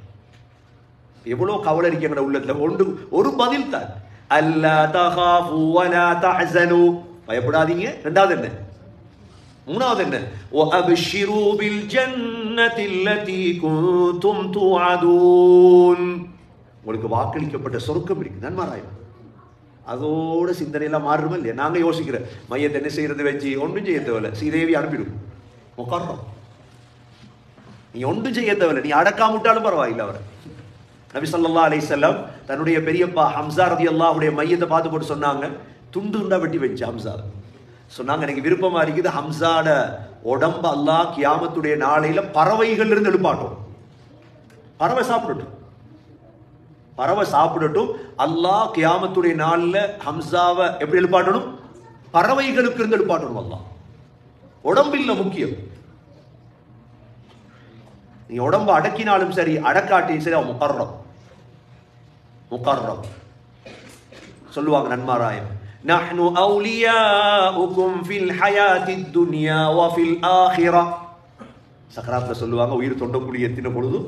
எவ்வளவு கவலை இருக்கிற உள்ளத்துல ஒரு பதில் தான். அல்லா தகாஃபு வலா தஹ்ஸனு, பயப்படாதீங்க. இரண்டாவது என்ன? மூணாவது என்ன? வஅப்ஷிரு பில் ஜன்னதி ஜன்னத்தில் லதி குன்தும் துஅதூன். உங்களுக்கு வாக்களிக்கப்பட்ட சொர்க்கம் இருக்கு, நன்மாராயம். அதோட சிந்தனையெல்லாம் மாறுமா இல்லையா? நாங்கள் யோசிக்கிற மையத்தை என்ன செய்யறது வச்சு ஒன்றும் செய்ய தேவையில்ல, ஸ்ரீதேவி அனுப்பிடும் உட்கார்றோம். நீ ஒன்றும் செய்ய தேவையில்லை, நீ அடக்காமட்டாலும் பரவாயில்லை. அவரை நபி ஸல்லல்லாஹு அலைஹி வஸல்லம் தன்னுடைய பெரியப்பா ஹம்சா ரலியல்லாஹுடைய மையத்தை பார்த்து போட்டு சொன்னாங்க, துண்டு துண்டா வெட்டி வச்சு ஹம்சா சொன்னாங்க, எனக்கு விருப்பமா இருக்குது ஹம்சாட உடம்பு அல்லாஹ் கியாமத்துடைய நாளையில பறவைகள் இருந்து எழுப்பாட்டும். பறவை சாப்பிடட்டும், பறவை சாப்பிடட்டும். அல்லாஹ் கியாமத்துடைய நாள்ல ஹம்சாவை எப்படி எழுப்பாட்டணும்? பறவைகளுக்கு இருந்து எழுப்பாட்டணும். அல்லாஹ் உடம்பு இல்ல முக்கியம். நீ உடம்பு அடக்கினாலும் சரி, அடக்காட்டியும் சரி, அவன் முகர்ரம். முகர்ரம் சொல்லுவாங்க நன்மாராயம், நஹ்னு அவுலியாஉகும் ஃபில் ஹயாத்தித் துன்யா வ ஃபில் ஆখিরা. சக்கராத்ல சொல்லுவாங்க, உயிர் தொண்டக்குழி எத்தின பொழுது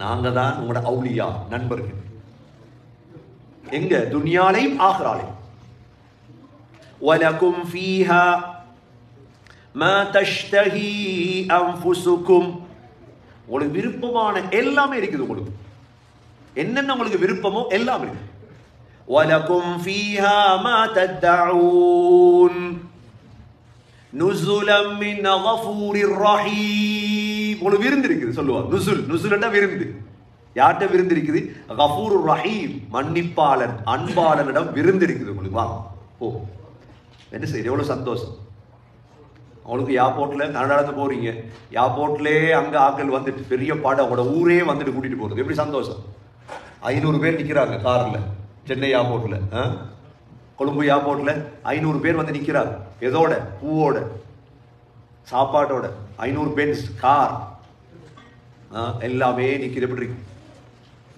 நாங்க தான் உங்களோட அவுலியா, நண்பர்கள். எங்க? துன்யாலையும் ஆகிராலையும். வலகும் ஃபீஹா மா தஷ்தஹி அன்ஃபுசுகும். உங்களுக்கு விருப்பமான எல்லாமே இருக்குது. உங்களுக்கு என்னென்ன உங்களுக்கு விருப்பமோ எல்லாம் இருக்கு. வலகும் ஃபீஹா மா ததஊன் நுஸுலம் மின் கஃபூரிர் ரஹீம். உங்களுக்கு விருந்து இருக்குது சொல்லுவாங்க. நுஸுல், நுஸுல்னா விருந்து. யார்கிட்ட விருந்து இருக்குது? கஃபூருர் ரஹீம், மன்னிப்பாளன் அன்பாளனிடம் விருந்து இருக்குது உங்களுக்கு. வாங்க ஓ, என்ன செய்ய, எவ்வளவு சந்தோஷம். அவங்களுக்கு ஏர்போர்ட்ல கனடால போறீங்க, ஏர்போர்ட்லே அங்க ஆக்கள் வந்துட்டு பெரிய பாடம், அவங்களோட ஊரே வந்துட்டு கூட்டிட்டு போறது, எப்படி சந்தோஷம். 500 பேர் நிக்கிறாங்க கார்ல, சென்னை ஏர்போர்ட்ல. கொழும்பு ஏர்போர்ட்ல 500 பேர் வந்து நிக்கிறாங்க. எதோட? பூவோட, சாப்பாட்டோட. 500 பேர் கார் எல்லாமே நிக்கிற. எப்படி இருக்கு?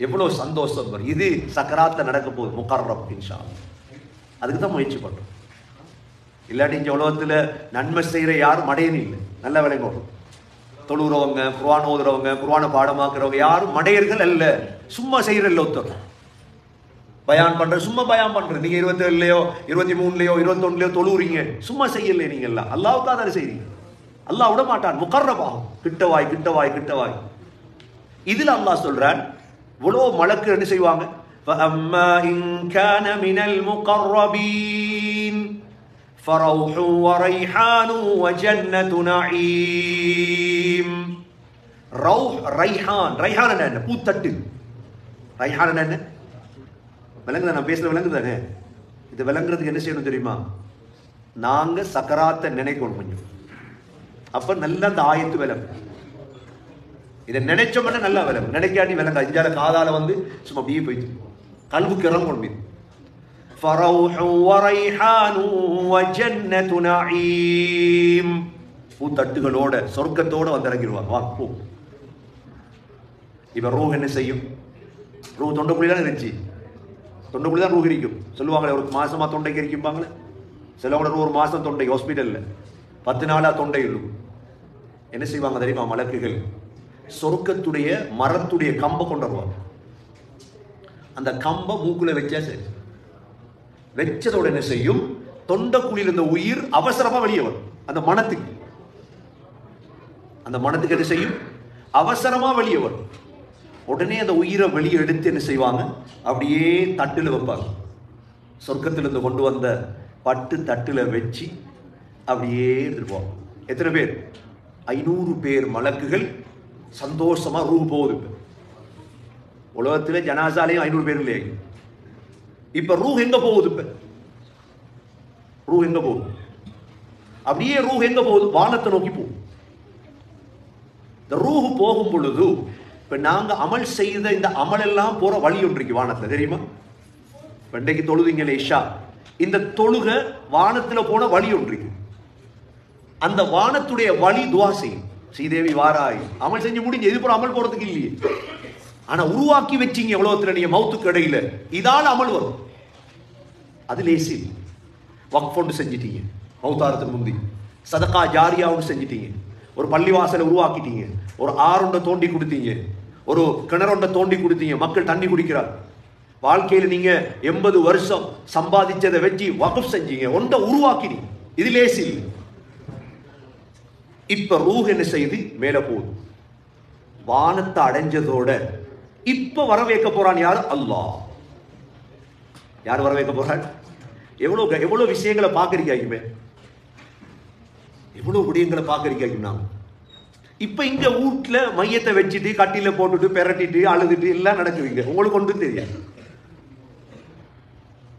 எவ்வளவு சந்தோஷம். இது சக்கராத்துல நடக்க போகுது. முகர்ரம் இன்ஷா அல்லாஹ். அதுக்கு தான் முயற்சி பண்றோம். இல்லாட்டி இந்த உலகத்துல நன்மை செய்யற யாரும் மடையன் இல்லை. நல்ல விலை போடுறோம். தொழுறவங்க, குர்ஆன் ஓதுறவங்க, குர்ஆனை பாடமாக்குறவங்க யாரும் மடையர்கள் அல்ல. சும்மா செய்யற இல்லை. ஒருத்தர் பயான் பண்ற, சும்மா பயான் பண்ற. நீங்க 27லயோ 23லயோ 21லயோ தொழுறீங்க, சும்மா செய்யல. நீங்க எல்லாம் அல்லாஹ்வுக்காக தானே செய்றீங்க. அல்லாஹ் விட மாட்டான். முகர்ரபாகும். கிட்டவாய் கிட்டவாய் கிட்டவாய். இதுல அல்லாஹ் சொல்றான், இவ்வளோ மலக்கு என்ன செய்வாங்க? فَأَمَّا إِنْ كَانَ مِنَ الْمُقَرَّبِينَ فَرَوْحٌ وَرَيْحَانٌ وَجَنَّةُ نَعِيمٍ. ரௌஹ், ரைஹான். ரைஹான் என்ன? பூத்தட்டு. ரைஹான் என்ன? விளங்குதா? நான் பேசுற விளங்குதானே? இது விளங்குறதுக்கு என்ன செய்யணும் தெரியுமா? நாங்க சக்கராத்தை நினைக்கணும் கொஞ்சம். அப்ப நல்ல அந்த ஆயத்து விளங்கு. இதை நினைச்சோம்னா நல்லா விளங்கும். நினைக்காட்டி விளங்க. இஞ்சால காதால வந்து சும்மா அப்படியே போயிட்டு கல்வுக்கு இறங்கும் மீது. பூத்தட்டுகளோட சொர்க்கத்தோட வந்து இறங்கிடுவாங்க. வா போ. இப்ப ரூஹ் என்ன செய்யும்? ரூஹ் தொண்டைக்குழி தான் இருந்துச்சு. தொண்டைக்குழி தான் ரூஹ் இருக்கும். சொல்லுவாங்களே ஒரு மாசமா தொண்டைக்கு இருக்கும்பாங்களே. சிலவங்க ஒரு மாசம் தொண்டை ஹாஸ்பிட்டல்ல, 10 நாளா தொண்டை இருக்கும். என்ன செய்வாங்க தெரியுமா? மலக்குகள் சொர்க்கத்துடைய மரத்துடைய கம்பை கொண்டு வருவாங்க. அந்த கம்பை மூக்குல வச்சா சரி. வச்சதோட என்ன செய்யும்? தொண்டைக்குழியில் இருந்த உயிர் அவசரமா வெளியே வரும். அந்த மனத்துக்கு, அந்த மனத்துக்கு என்ன செய்யும்? அவசரமா வெளியே வரும். உடனே அந்த உயிரை வெளியே எடுத்து என்ன செய்வாங்க? அப்படியே தட்டுல வைப்பாங்க. சொர்க்கத்திலிருந்து கொண்டு வந்த பட்டு தட்டுல வச்சு அப்படியே எடுத்துட்டு போவாங்க. எத்தனை பேர்? 500 பேர் மலக்குகள். சந்தோஷமா ரூஹ் போகுது. உலகத்துல ஜனாசாலையும் 500 பேர் இல்லையா? இப்ப ரூஹ் எங்க போகுது? இப்ப ரூஹ் எங்க போகுது? அப்படியே ரூஹ் எங்க போகுது? வானத்தை நோக்கி போகுது. இந்த ரூஹ் போகும் பொழுது இப்ப நாங்க அமல் செய்த இந்த அமல் எல்லாம் போற வழி ஒன்றைக்கு வானத்துல தெரியுமா? இன்றைக்கு தொழுதிங்களே இஷா, இந்த தொழுக வானத்துல போன வழி ஒன்றைக்கு. அந்த வானத்துடைய வழி துவா செய்யும். ஸ்ரீதேவி வாராய், அமல் செஞ்சு முடிஞ்சு எது போற அமல் போறதுக்கு இல்லையே. ஆனா உருவாக்கி வச்சீங்க உலகத்துல நீங்க மௌத்துக்கு இடையில, இதால அமல் வரும். அது லேசி. வக்ஃப் ஒன்று செஞ்சிட்டீங்க மௌத்தாரத்துக்கு முந்தி, சதகா ஜாரியா ஒன்று செஞ்சிட்டீங்க, ஒரு பள்ளிவாசலை உருவாக்கிட்டீங்க, ஒரு ஆறுண்ட தோண்டி கொடுத்தீங்க, ஒரு கிணறுண்ட தோண்டி கொடுத்தீங்க, மக்கள் தண்ணி குடிக்கிறார். வாழ்க்கையில நீங்க 80 வருஷம் சம்பாதிச்சதை வச்சு வக்ஃப் செஞ்சீங்க, ஒன்றை உருவாக்கினீங்க. இது லேசி இல்லை. இப்ப ரூஹ் என்ன செய்யுது? மேல போகுது. வானத்தை அடைஞ்சதோட இப்ப வரவேற்க போறான் யார்? அல்லாஹ். யார் வரவேற்க போறான்? எவ்வளவு எவ்வளவு விஷயங்களை பாக்குறீங்க, எவ்வளவு விடயங்களை பாக்குறீங்க. நாங்க இப்ப இங்க வீட்டுல மையத்தை வச்சுட்டு கட்டில போட்டுட்டு பெரட்டிட்டு அழுதுட்டு எல்லாம் நடக்குவீங்க. உங்களுக்கு ஒன்றும் தெரியாது,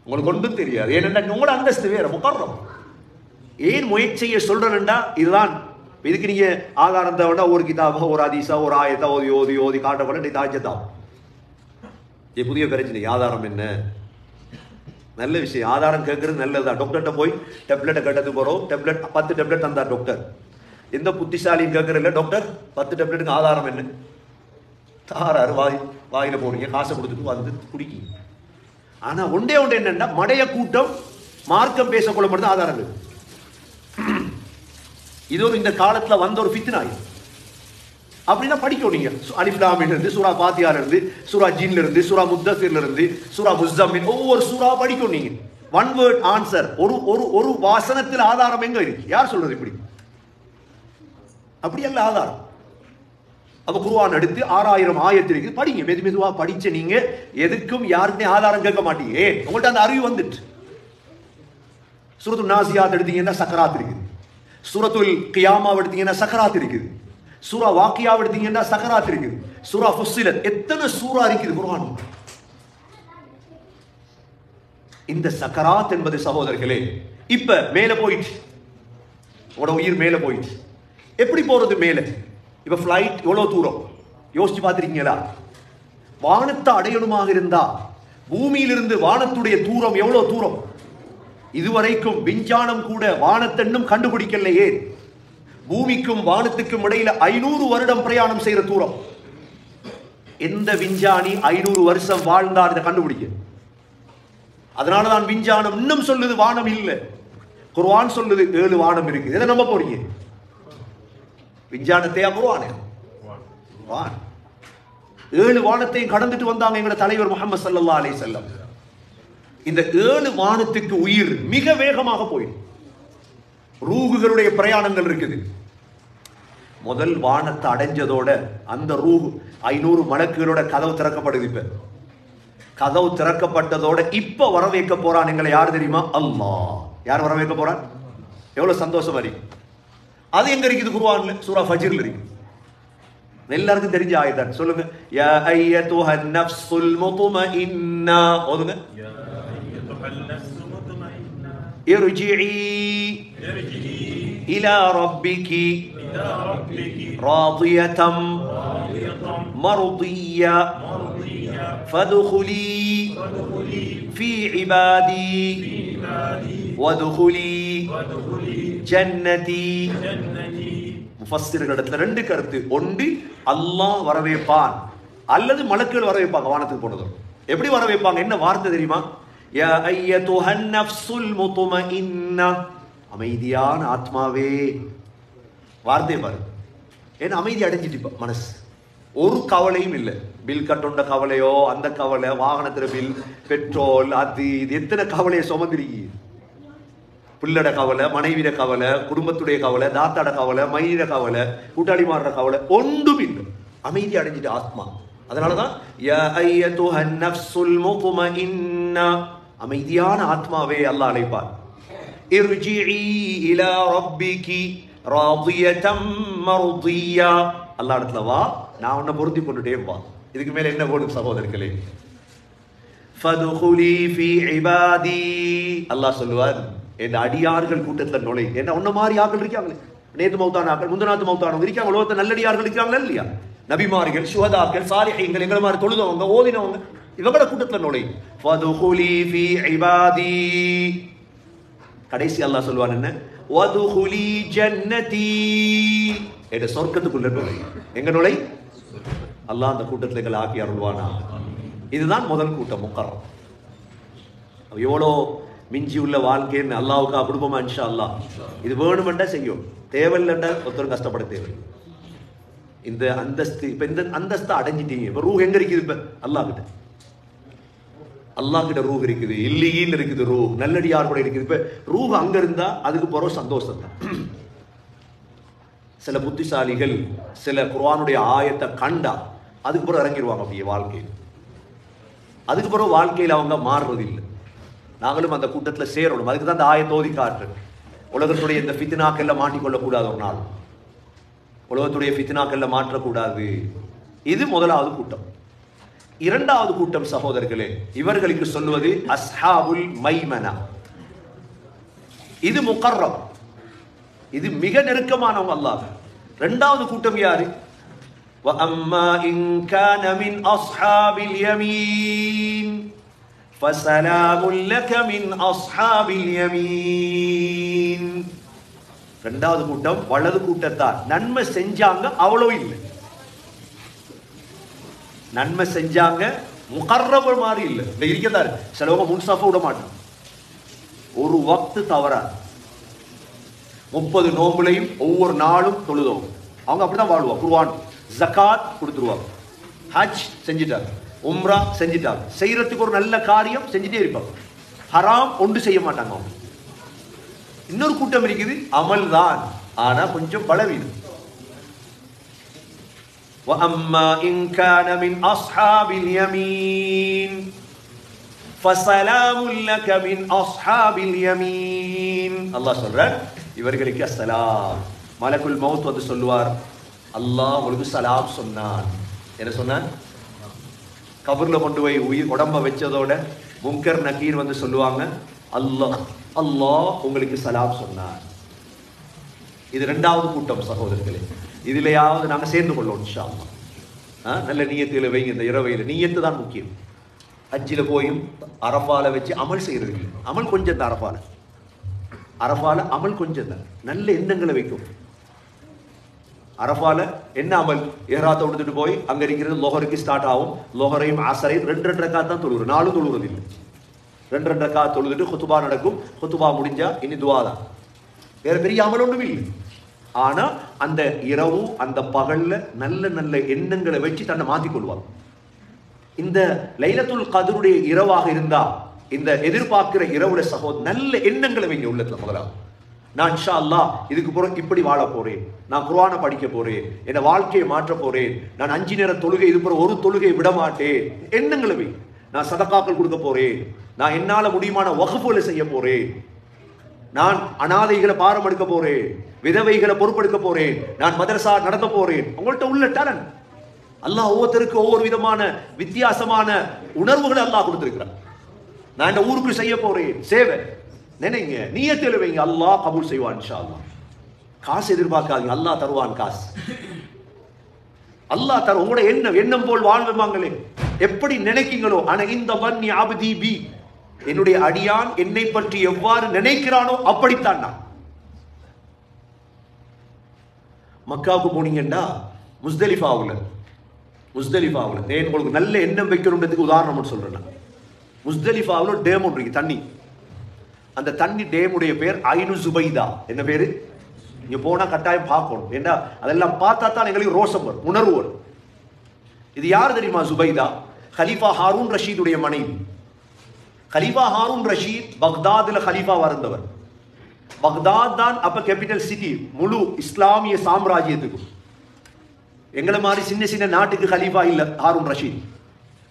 உங்களுக்கு ஒன்றும் தெரியாது. ஏனென்றா உங்களோட அந்தஸ்து வேற முகர்றோம். ஏன் முயற்சியை சொல்றேன்டா இதுதான். இதுக்கு நீங்க ஆதாரத்தை விட ஒரு கிதாபா, ஒரு ஹதீஸா, ஒரு ஆயத்தா ஓதி ஓதி ஓதி காட்டப்பட தாஜ்ஜத்தான். புதிய பிரச்சனை. ஆதாரம் என்ன? நல்ல விஷயம். ஆதாரம் கேட்கறது நல்லதுதான். டாக்டர்கிட்ட போய் டெப்லெட்டை கேட்டது போறோம். டெப்லெட் 10 டெப்லெட் தந்தார் டாக்டர். எந்த புத்திசாலியும் கேட்கறதில்ல, டாக்டர் 10 டெப்லெட்டுக்கு ஆதாரம் என்ன? தாராரு, வாயில போடுறீங்க, காசை கொடுத்துட்டு வந்து குடிக்கீங்க. ஆனா ஒன்றே என்னன்னா மடைய கூட்டம் மார்க்கம் பேசக்கொள்ள மட்டும் ஆதாரங்கள். இது ஒரு இந்த காலத்துல வந்த ஒரு ஃபித்னாய். அப்படின்னா படிக்கணும் நீங்க. அலிஃப் லாம் மீம் இருந்து, சூரா ஃபாத்திஹால இருந்து, சூரா ஜின்ல இருந்து, சூரா முத்தஸிர்ல இருந்து, சூரா முஸம்மில், ஒவ்வொரு சூரா படிக்கணும் நீங்க. One word answer. ஒரு ஒரு ஒரு வாசனத்தில் ஆதாரம் எங்க இருக்கு? யார் சொல்றது இப்படி? அப்படி அல்ல ஆதாரம். அப்ப குர்ஆன் எடுத்து 6000 ஆயத்து இருக்கு, படிங்க. மெதுவா படிச்ச நீங்க எதுக்கும் யாருக்குமே ஆதாரம் கேட்க மாட்டீங்க. உங்கள்ட்ட அந்த அறிவு வந்துட்டு. சூரத்துல் நாசியாத் எடுத்தீங்கன்னா சக்கராத் இருக்குது. சூரத்துல் கியாமா எடுத்தீங்கன்னா சக்கராத் இருக்குது. சூரா வாக்கியா எடுத்தீங்கன்னா சக்கராத் இருக்குது. சூரா ஃபுஸ்ஸிலத், எத்தனை சூரா இருக்குது குர்ஆன். இந்த சக்கராத் என்பது சகோதரர்களே இப்ப மேல போயிட்டு, உங்களோட உயிர் மேல போயிட்டு. எப்படி போறது மேல? இப்ப பிளைட் எவ்வளவு தூரம் யோசிச்சு பார்த்திருக்கீங்களா? வானத்தை அடையணுமாக இருந்தா பூமியிலிருந்து வானத்துடைய தூரம் எவ்வளவு தூரம்? இதுவரைக்கும் விஞ்ஞானம் கூட வானத்தென்னும் கண்டுபிடிக்கலையே. பூமிக்கும் வானத்துக்கும் இடையில 500 வருடம் பிரயாணம் செய்யற தூரம். எந்த விஞ்ஞானி 500 வருஷம் வாழ்ந்தார் இதை கண்டுபிடிக்க? அதனாலதான் விஞ்ஞானம் இன்னும் சொல்லுது வானம் இல்லை. குர்ஆன் சொல்லுது 7 வானம் இருக்கு. எதை நம்ப போறீங்க? விஞ்ஞானத்தையா குர்ஆன்? 7 வானத்தையும் கடந்துட்டு வந்தாங்க எங்க தலைவர் முஹம்மது ஸல்லல்லாஹு அலைஹி வஸல்லம். இந்த 7 வானத்துக்கு உயிர் மிக வேகமாக போயிடும். ரூகுகளுடைய பிரயாணங்கள் இருக்குது. முதல் வானத்தை அடைஞ்சதோட அந்த ரூஹ் 500 மலக்குகளோட கதவு திறக்கப்படுது. இப்ப கதவு திறக்கப்பட்டதோட இப்ப வரவேற்க போறான் எங்களை யார் தெரியுமா? அல்லாஹ். யார் வரவேற்க போறான்? எவ்வளவு சந்தோஷம் வரி. அது எங்க இருக்குது? குர்ஆன்ல சூரா ஃபஜ்ர்ல இருக்கு. எல்லாருக்கும் தெரிஞ்ச ஆயத்தான். சொல்லுங்க. யா அய்யதுஹன் நஃப்ஸுல் முத்மஇன்னா. ஓதுங்க. யா அய்யதுஹன் நஃப்ஸுல் முத்மஇன்னா இர்ஜிஇ இலா ரப்பிகி ராதியதம் மர்திய்யா ஃபதுகுலி ஃபீ இபாதி வதுகுலி ஜன்னதி. முஃபஸ்ஸிர்களிடத்துல 2 கருத்து. ஒன்று அல்லாஹ் வரவேற்பான், அல்லது மலக்குகள் வரவேற்பாங்க. வானத்துக்கு போனது எப்படி வரவேற்பாங்க? என்ன வார்த்தை தெரியுமா? யா அய்யதுஹன் நஃப்ஸுல் முத்மஇன்னா, அமைதியான ஆத்மாவே. வார்த்தை பாரு. ஏன்னா அமைதி அடைஞ்சிட்டு மனசு, ஒரு கவலையும் இல்லை. பில் கட்டுண்ட கவலையோ, அந்த கவலை, வாகனத்துல பில், பெட்ரோல், அது இது எத்தனை கவலையை சுமந்திருக்கீங்க. பிள்ளட கவலை, மனைவிட கவலை, குடும்பத்துடைய கவலை, தாத்தாட கவலை, மயிர கவலை, கூட்டாளி மாறுற கவலை, ஒன்றும் இல்லை. அமைதி அடைஞ்சிட்டு ஆத்மா. அதனாலதான் யா அய்யதுஹன் நஃப்ஸுல் முத்மஇன்னா, அமைதியான ஆத்மாவே அல்லாஹ் அழைப்பார். இர்ஜிஇ இலா ரப்பிகி ராதியதம் மர்திய்யா. அல்லாஹ் இடத்துல வா, நான் உன்னை பொருத்தி கொண்டுட்டேன் வா. இதுக்கு மேல என்ன போடும் சகோதரர்களே? ஃபதுகுலி ஃபீ இபாதி. அல்லாஹ் சொல்லுவார், என் அடியார்கள் கூட்டத்தில் நுழை. என்ன உன்ன மாதிரி ஆக்கள் இருக்காங்களே, நேத்து மௌத்தான ஆக்கள், முந்தநாத்து மௌத்தானவங்க இருக்காங்க. உலகத்தை நல்லடியார்கள் இருக்காங்களா இல்லையா? நபிமார்கள், சுஹதாக்கள், சாலிஹீன்கள், எங்களை மாதிரி தொழுதவங்க, ஓதினவங்க, இவங்களோட கூட்டத்தில் நுழை. ஃபதுகுலி ஃபீ இபாதி. கடைசி அல்லாஹ் சொல்லுவான் என்ன? வதுகுலி ஜன்னதி. என்ற சொர்க்கத்துக்குள்ள நுழை. எங்க நுழை? அல்லாஹ் அந்த கூட்டத்தில் எங்களை ஆக்கி அருள்வானா. இதுதான் முதல் கூட்டம் முக்கர்ரம். எவ்வளோ மிஞ்சி உள்ள வாழ்க்கைன்னு அல்லாவுக்கு குடும்பமா இன்ஷா அல்லாஹ். இது வேணுமெண்டா செய்யும், தேவையில்லைண்டா ஒருத்தரும் கஷ்டப்பட தேவை. இந்த அந்தஸ்து, இப்ப இந்த அந்தஸ்தை அடைஞ்சிட்டீங்க. இப்ப ரூஹ் எங்க இருக்குது? இப்ப அல்லாஹ் கிட்ட. அல்லாஹ் கிட்ட ரூஹ் இருக்குது, இல்லியில் இருக்குது ரூஹ், நல்லடியார் கூட இருக்குது. இப்ப ரூஹ் அங்க இருந்தா அதுக்கு போற சந்தோஷம் தான். சில புத்திசாலிகள் சில குர்ஆனுடைய ஆயத்தை கண்டா அதுக்கு பிறகு இறங்கிடுவாங்க அப்படியே வாழ்க்கையில். அதுக்கு பிறகு வாழ்க்கையில் அவங்க மாறுறதில்லை. நாங்களும் அந்த கூட்டத்தில் சேரணும். அதுக்கு தான் அந்த ஆயத்தை ஓதி காட்டுறேன். உலகத்துடைய இந்த ஃபித்னாக்கள்ல மாட்டிக்கொள்ளக்கூடாது. ஒரு நாள் உலகத்துடைய ஃபித்னாக்கள்ல மாற்றக்கூடாது. இது முதலாவது கூட்டம். இரண்டாவது கூட்டம் சகோதரர்களே, இவர்களுக்கு சொல்லுவது அஸ்ஹாபுல் மைமனா. இது முகர்ரம், இது மிக நெருக்கமானவங்க அல்லாஹ். இரண்டாவது கூட்டம் யாரு? وَأَمَّا إِنْ كَانَ مِنْ أَصْحَابِ الْيَمِينِ فَسَلَامٌ لَكَ مِنْ أَصْحَابِ الْيَمِينِ. இரண்டாவது கூட்டம் வலது கூட்டத்தார். நன்மை செஞ்சாங்க, அவ்வளோ இல்லை. நன்மை செஞ்சாங்க, முகர்ரபு மாதிரி இல்லை. இந்த இருக்கதாரு சிலவங்க முன்சாஃப விட மாட்டாங்க. ஒரு வக்து தவறாது. 30 நோம்புலையும் ஒவ்வொரு நாளும் தொழுதவங்க. அவங்க அப்படிதான் வாழ்வாங்க. குர்ஆன் ஜகாத் கொடுத்துருவாங்க. ஹஜ் செஞ்சுட்டாங்க, உம்ரா செஞ்சுட்டாங்க. செய்யறதுக்கு ஒரு நல்ல காரியம் செஞ்சுட்டே இருப்பாங்க. ஹராம் ஒன்று செய்ய மாட்டாங்க அவங்க. இன்னொரு கூட்டம் இருக்குது, அமல் தான், ஆனா கொஞ்சம் பலவீனம். وَأَمَّا إِنْ كَانَ مِنْ أَصْحَابِ الْيَمِينِ فَسَلَامٌ لَكَ مِنْ أَصْحَابِ الْيَمِينِ. அல்லாஹ் சொல்றார், இவர்களுக்கு அஸ்ஸலாம். மலக்குல் மௌத் வந்து சொல்லுவார், அல்லாஹ் உங்களுக்கு சலாம் சொன்னான். என்ன சொன்னான்? கபர்ல கொண்டு போய் உயிர் உடம்ப வச்சதோட முன்கர் நக்கீர் வந்து சொல்லுவாங்க, அல்லாஹ் அல்லாஹ் உங்களுக்கு சலாம் சொன்னார். இது இரண்டாவது கூட்டம் சகோதரர்களே. இதுலையாவது நாங்க சேர்ந்து கொள்ளோம் இன்ஷா அல்லாஹ். நல்ல நியத்துல வைங்க. இந்த இரவையில நியத்து தான் முக்கியம். ஹஜ்ஜில போயும் அரஃபால வச்சு அமல் செய்யறது இல்லை. அமல் கொஞ்சம் தான். அரஃபால அமல் கொஞ்சம் தான். நல்ல எண்ணங்களை வைக்கும். அரஃபால என்ன அமல்? இஹ்ராத்தை எடுத்துட்டு போய் அங்க இருக்கிறது லோஹருக்கு ஸ்டார்ட் ஆகும். லோஹரையும் அஸரையும் 2 ரக்காத் தான் தொழுவுற. 4 தொழுவுறது இல்லை. 2 ரக்காத் தொழுதுட்டு குத்துபா நடக்கும். குத்துபா முடிஞ்சா இனி துவா தான். வேற பெரிய அமல் ஒன்றும் இல்லை. ஆனா அந்த இரவு அந்த பகல்ல நல்ல நல்ல எண்ணங்களை வச்சு தன்னை மாத்திக் கொள்வாங்க. இந்த லைலத்துல் கத்ருடைய இரவாக இருந்தா, இந்த எதிர்பார்க்கிற இரவுல சகோதரர் நல்ல எண்ணங்களை வைங்க உள்ளத்துல. முதலாவது, நான் இன்ஷா அல்லாஹ் இதுக்கு பிறகு இப்படி வாழ போறேன், நான் குர்ஆனை படிக்க போறேன், என் வாழ்க்கையை மாற்ற போறேன், நான் 5 நேர தொழுகை இது பிறகு ஒரு தொழுகை விட மாட்டேன். எண்ணங்களை வை. நான் சதகாக்கள் கொடுக்க போறேன், நான் என்னால முடியுமான வக்ஃபுகளை செய்ய போறேன், நான் அனாதைகளை பாரம் எடுக்க போறேன், விதவைகளை பொறுப்பெடுக்க போறேன், நான் மதரசா நடத்த போறேன். உங்கள்கிட்ட உள்ள டேலண்ட் அல்லாஹ் ஒவ்வொருத்தருக்கு ஒவ்வொரு விதமான வித்தியாசமான உணர்வுகளை அல்லாஹ் கொடுத்திருக்கிறான். நான் இந்த ஊருக்கு செய்ய போறேன் சேவை நினைங்க, நியத்தில் வைங்க, அல்லாஹ் கபூல் செய்வான் இன்ஷா அல்லாஹ். காசு எதிர்பார்க்காதீங்க, அல்லாஹ் தருவான் காசு. அல்லாஹ் தரு. உங்களோட எண்ணம் போல் வாழ்வாங்களே, எப்படி நினைக்கீங்களோ. ஆனா இந்த வன்னி அப்தி பி, என்னுடைய அடியான் என்னை பற்றி எவ்வாறு நினைக்கிறானோ அப்படித்தான் நான். மக்காவுக்கு போனீங்கன்னா முஸ்தலிஃபாவுல நான் உங்களுக்கு நல்ல எண்ணம் வைக்கணுன்றதுக்கு உதாரணம் சொல்றேன். முஸ்தலிஃபாவுல டேம் ஒன்று இருக்கு, தண்ணி. அந்த தண்ணி டேமுடைய பேர் ஐனு ஜுபைதா. என்ன பேரு? இங்க போனா கட்டாயம் பார்க்கணும். ஏன்னா அதெல்லாம் பார்த்தா தான் எங்களுக்கு ரோஷம் வரும், உணர்வு வரும். இது யார் தெரியுமா? ஜுபைதா கலீஃபா ஹாரூன் ரஷீதுடைய மனைவி. கலீஃபா ஹாரூன் ரஷீத் பக்தாதுல கலீஃபா இருந்தவர். பக்தாத் தான் அப்ப கேபிட்டல் சிட்டி முழு இஸ்லாமிய சாம்ராஜ்யத்துக்கும். எங்களை மாதிரி சின்ன சின்ன நாட்டுக்கு கலீஃபா இல்ல ஹாரூன் ரஷீத்.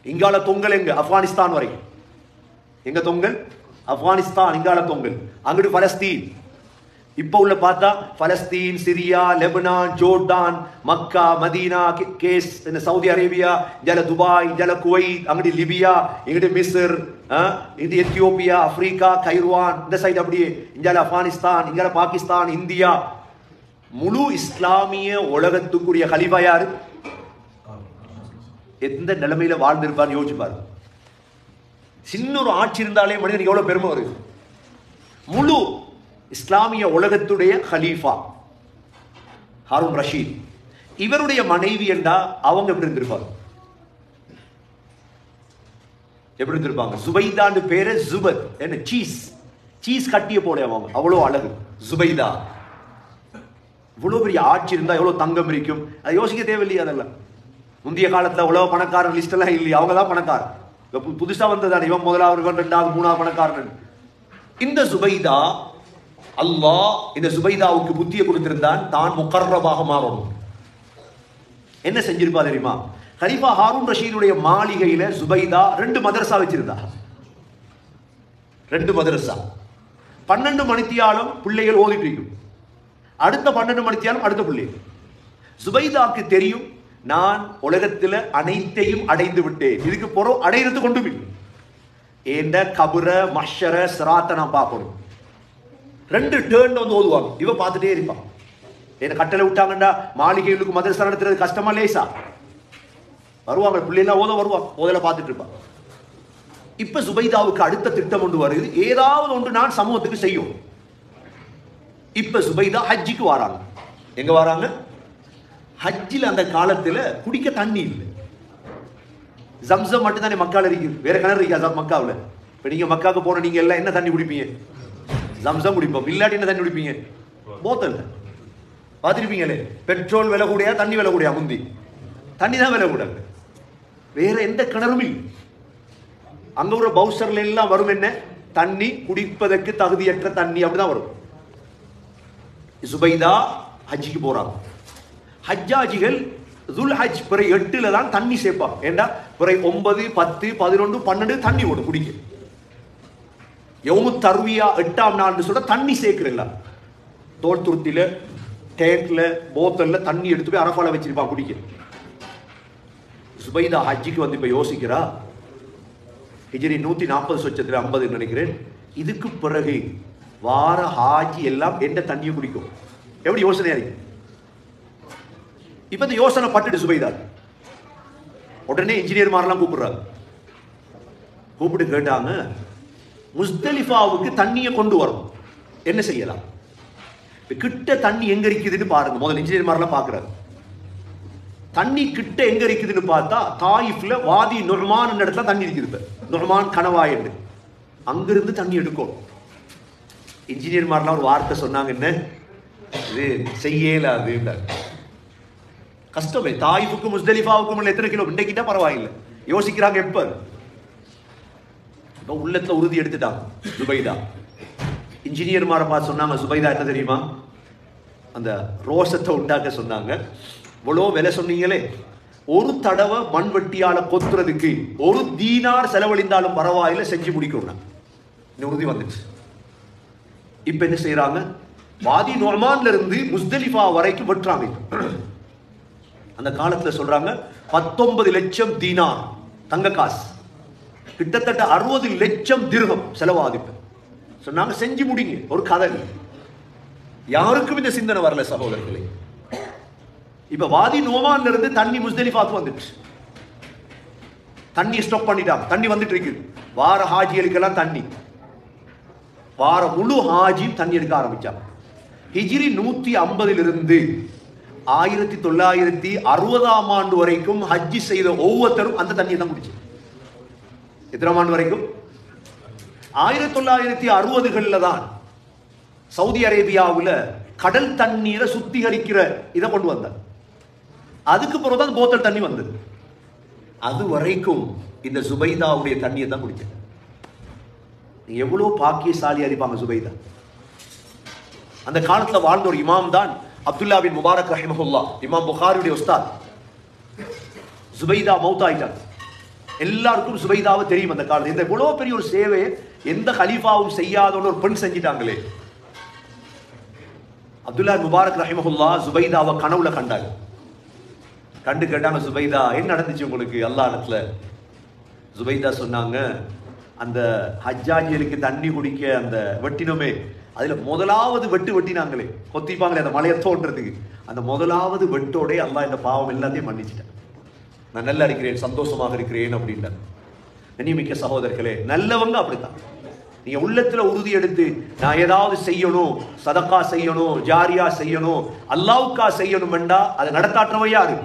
இங்கால தொங்கல் எங்க? ஆப்கானிஸ்தான் வரை. எங்க தொங்கல்? ஆப்கானிஸ்தான். இங்கால தொங்கல். அங்கிட்டு பலஸ்தீன். இப்ப உள்ள பார்த்தா பலஸ்தீன், சிரியா, லெபனான், ஜோர்டான், மக்கா, மதீனா, கேஸ், சவுதி அரேபியா, ஜல துபாய், ஜல குவைத், அங்கிட்டு லிபியா, இங்கிட்டு மிஸ்ர், இது எத்தியோப்பியா, ஆப்பிரிக்கா, கைர்வான், இந்த சைடு அப்படியே இங்கால ஆப்கானிஸ்தான், இங்கால பாகிஸ்தான், இந்தியா. முழு இஸ்லாமிய உலகத்துக்குரிய கலீஃபா யாரு? எந்த நிலைமையில வாழ்ந்திருப்பார் யோசிச்சு பாருங்க. சின்ன ஒரு ஆட்சி இருந்தாலே மனிதனுக்கு எவ்வளவு பெருமை வருது. முழு இஸ்லாமிய உலகத்துடைய கலீஃபா ஹாரூன் ரஷீத். இவருடைய மனைவி என்றா அவங்க எப்படி இருந்திருப்பாங்க? எப்படி இருந்திருப்பாங்க? ஜுபைதான்னு பேரு. ஜுபத் என்ன? சீஸ் கட்டிய போல அவங்க, அவ்வளவு அழகு. ஜுபைதா. இவ்வளவு பெரிய ஆட்சி இருந்தா எவ்வளவு தங்கம் இருக்கும், அதை யோசிக்க தேவையில்லையா? அதெல்லாம் முந்தைய காலத்துல உலக பணக்காரர் லிஸ்ட் எல்லாம் இல்லையா? அவங்க தான் பணக்காரர். புதுசா வந்ததான இவன் முதலாவது, 2வது, 3வது பணக்காரன். இந்த ஜுபைதா அல்லாஹ் இந்த சுபைதாவுக்கு புத்தியை கொடுத்திருந்தான், தான் முகர்ரபாக மாறணும். என்ன செஞ்சிருப்பா தெரியுமா? கலீஃபா ஹாரூன் ரஷீதுடைய மாளிகையில சுபைதா 2 மதரசா வச்சிருந்தா. 2 மதரசா. 12 மணித்தியாலும் பிள்ளைகள் ஓதிட்டு இருக்கும். அடுத்த 12 மணித்தியாலும் அடுத்த பிள்ளைகள். சுபைதாக்கு தெரியும், நான் உலகத்துல அனைத்தையும் அடைந்து விட்டேன், இதுக்கு போறோம் அடையிறது கொண்டு போய் ஏண்ட கபுர மஷர சிராத்தை நான் பார்க்கணும். 2 டேர்ன் வந்து ஓதுவாங்க. இவ பார்த்துட்டே இருப்பான். என்ன கட்டளை விட்டாங்கண்டா மாளிகைகளுக்கு மதரசா நடத்துறது கஷ்டமா லேசா? வருவாங்க பிள்ளைலாம் வருவாங்க, ஓதல பார்த்துட்டு இருப்பான். இப்ப சுபைதாவுக்கு அடுத்த திட்டம் ஒன்று வருது, ஏதாவது ஒன்று நான் சமூகத்துக்கு செய்யும். இப்ப சுபைதா ஹஜ்ஜிக்கு வராங்க. எங்க வராங்க? ஹஜ்ஜில் அந்த காலத்துல குடிக்க தண்ணி இல்லை. ஜம்சம் மட்டும் தானே மக்கால இருக்கு, வேற கிணறு இருக்கா மக்காவில்? இப்ப நீங்க மக்காவுக்கு போன நீங்க எல்லாம் என்ன தண்ணி குடிப்பீங்க? ஜம்சம் குடிப்போம். இல்லாட்டி என்ன தண்ணி குடிப்பீங்க? போத்தல். பார்த்துருப்பீங்களே, பெட்ரோல் விலை கூடயா தண்ணி விலை கூடயா? முந்தி தண்ணி தான் விலை கூட, வேற எந்த கிணறும் இல்லை. அங்க ஒரு பவுசர்ல எல்லாம் வரும் என்ன தண்ணி, குடிப்பதற்கு தகுதியற்ற தண்ணி, அப்படிதான் வரும். சுபைதா ஹஜ்ஜிக்கு போறாங்க. ஹஜ்ஜாஜிகள் துல் ஹஜ் பிறை 8ல தான் தண்ணி சேர்ப்பாங்க. ஏண்டா பிறை 9, 10, 11, 12 தண்ணி ஓடும் குடிக்க. யௌமு தர்வியா 8ஆம் நாள் சொல்ற தண்ணி சேர்க்கிறல்ல, தோல் துருத்தில டேங்க்ல போத்தல்ல தண்ணி எடுத்து போய் அரஃபால வச்சிருப்பான் குடிக்க. சுபைதா ஹஜ்ஜிக்கு வந்து இப்ப யோசிக்கிறா, ஹிஜ்ரி 140 சொச்சத்துல 50 நினைக்கிறேன், இதுக்கு பிறகு வார ஹாஜி எல்லாம் எந்த தண்ணியை குடிக்கும்? எப்படி யோசனையா இருக்கு? இப்ப இந்த யோசனை பட்டுட்டு சுபைதா உடனே இன்ஜினியர் மாதிரிலாம் கூப்பிடுறாங்க. கூப்பிட்டு கேட்டாங்க, முஸ்தலிஃபாவுக்கு தண்ணியை கொண்டு வரும், என்ன செய்யலாம்? கிட்ட தண்ணி எங்க இருக்குதுன்னு பாருங்க. முதல்ல இன்ஜினியர் மாதிரிலாம் பாக்குறாரு. தண்ணி கிட்ட எங்க இருக்குதுன்னு பார்த்தா தாயிஃப்ல வாதி நுர்மான் இடத்துல தண்ணி இருக்குது. நுர்மான் கணவாய் என்று அங்கிருந்து தண்ணி எடுக்கும். இன்ஜினியர் மாதிரிலாம் ஒரு வார்த்தை சொன்னாங்க, என்ன இது செய்யலாது, கஷ்டமே. தாயிஃபுக்கும் முஸ்தலிஃபாவுக்கும் எத்தனை கிலோ இன்றைக்கிட்டா பரவாயில்லை, யோசிக்கிறாங்க. எப்ப உள்ளத்துல உறுதி எடுத்துட்டாங்க சுபைதா. இன்ஜினியர் மாற பார்த்து சொன்னாங்க, சுபைதா என்ன தெரியுமா, அந்த ரோஷத்தை உண்டாக்க சொன்னாங்க. இவ்வளோ விலை சொன்னீங்களே, ஒரு தடவை மண்வெட்டியால கொத்துறதுக்கு 1 தீனார் செலவழிந்தாலும் பரவாயில்ல, செஞ்சு முடிக்கணும். உறுதி வந்துச்சு. இப்ப என்ன செய்யறாங்க? வாதி நுர்மான்ல இருந்து முஸ்தலிஃபா வரைக்கும் வெட்டுறாங்க. அந்த காலத்துல சொல்றாங்க 19 லட்சம் தீனார் தங்க காசு, கிட்டத்தட்ட 60 லட்சம் திர்ஹம் செலவாதிப்பு சொன்னாங்க. செஞ்சு முடிங்க. ஒரு கதை. யாருக்கும் இந்த சிந்தனை வரல சகோதரர்களே. இப்ப வாதி நோமான்ல இருந்து தண்ணி முஸ்தலிஃபாக்கு வந்துச்சு. தண்ணி ஸ்டாக் பண்ணிட்டாங்க. தண்ணி வந்துட்டு இருக்கு. வார ஹாஜிகளுக்கெல்லாம் தண்ணி, வார முழு ஹாஜியும் தண்ணி எடுக்க ஆரம்பிச்சாங்க. ஹிஜ்ரி 150 இருந்து 1960ஆம் ஆண்டு வரைக்கும் ஹஜ்ஜி செய்த ஒவ்வொருத்தரும் அந்த தண்ணியை தான் குடிச்சு. எத்தனாம் ஆண்டு வரைக்கும்? 1960களில் தான் சவுதி அரேபியாவில் கடல் தண்ணீரை சுத்திகரிக்கிற இதை கொண்டு வந்தார். அதுக்கு பிறகுதான் போத்தல் தண்ணி வந்தது. அது வரைக்கும் இந்த சுபைதாவுடைய தண்ணியை தான் குடிச்ச. எவ்வளவு பாக்கியசாலியா இருப்பாங்க சுபைதா. அந்த காலத்துல வாழ்ந்த ஒரு இமாம் தான் அப்துல்லா பின் முபாரக் ரஹிமஹுல்லா, இமாம் புகாரியுடைய உஸ்தாத். சுபைதா மௌத்தாயிட்டார். எல்லாருக்கும் சுபைதாவை தெரியும். அந்த காலத்துல இந்த இவ்வளவு பெரிய ஒரு சேவையை எந்த கலீஃபாவும் செய்யாதோன்னு ஒரு பெண் செஞ்சிட்டாங்களே. அப்துல்லா முபாரக் ரஹிமஹுல்லா சுபைதாவை கனவுல கண்டாங்க. கண்டு கேட்டாங்க, சுபைதா என்ன நடந்துச்சு உங்களுக்கு அல்லாஹ் இடத்துல? சுபைதா சொன்னாங்க, அந்த ஹஜ்ஜாஜிகளுக்கு தண்ணி குடிக்க அந்த வெட்டினோமே, அதுல முதலாவது வெட்டு வெட்டினாங்களே, கொத்திப்பாங்களே அந்த மலையை தோன்றதுக்கு, அந்த முதலாவது வெட்டோட அல்லாஹ் இந்த பாவம் எல்லாத்தையும் மன்னிச்சிட்டேன், நான் நல்லா இருக்கிறேன், சந்தோஷமாக இருக்கிறேன் அப்படின்றார். கண்ணியமிக்க சகோதரர்களே, நல்லவங்க அப்படித்தான். நீங்க உள்ளத்துல உறுதி எடுத்து நான் ஏதாவது செய்யணும், சதக்கா செய்யணும், ஜாரியா செய்யணும், அல்லாவுக்கா செய்யணும் என்றா அதை நடத்தாற்றவை யாரு?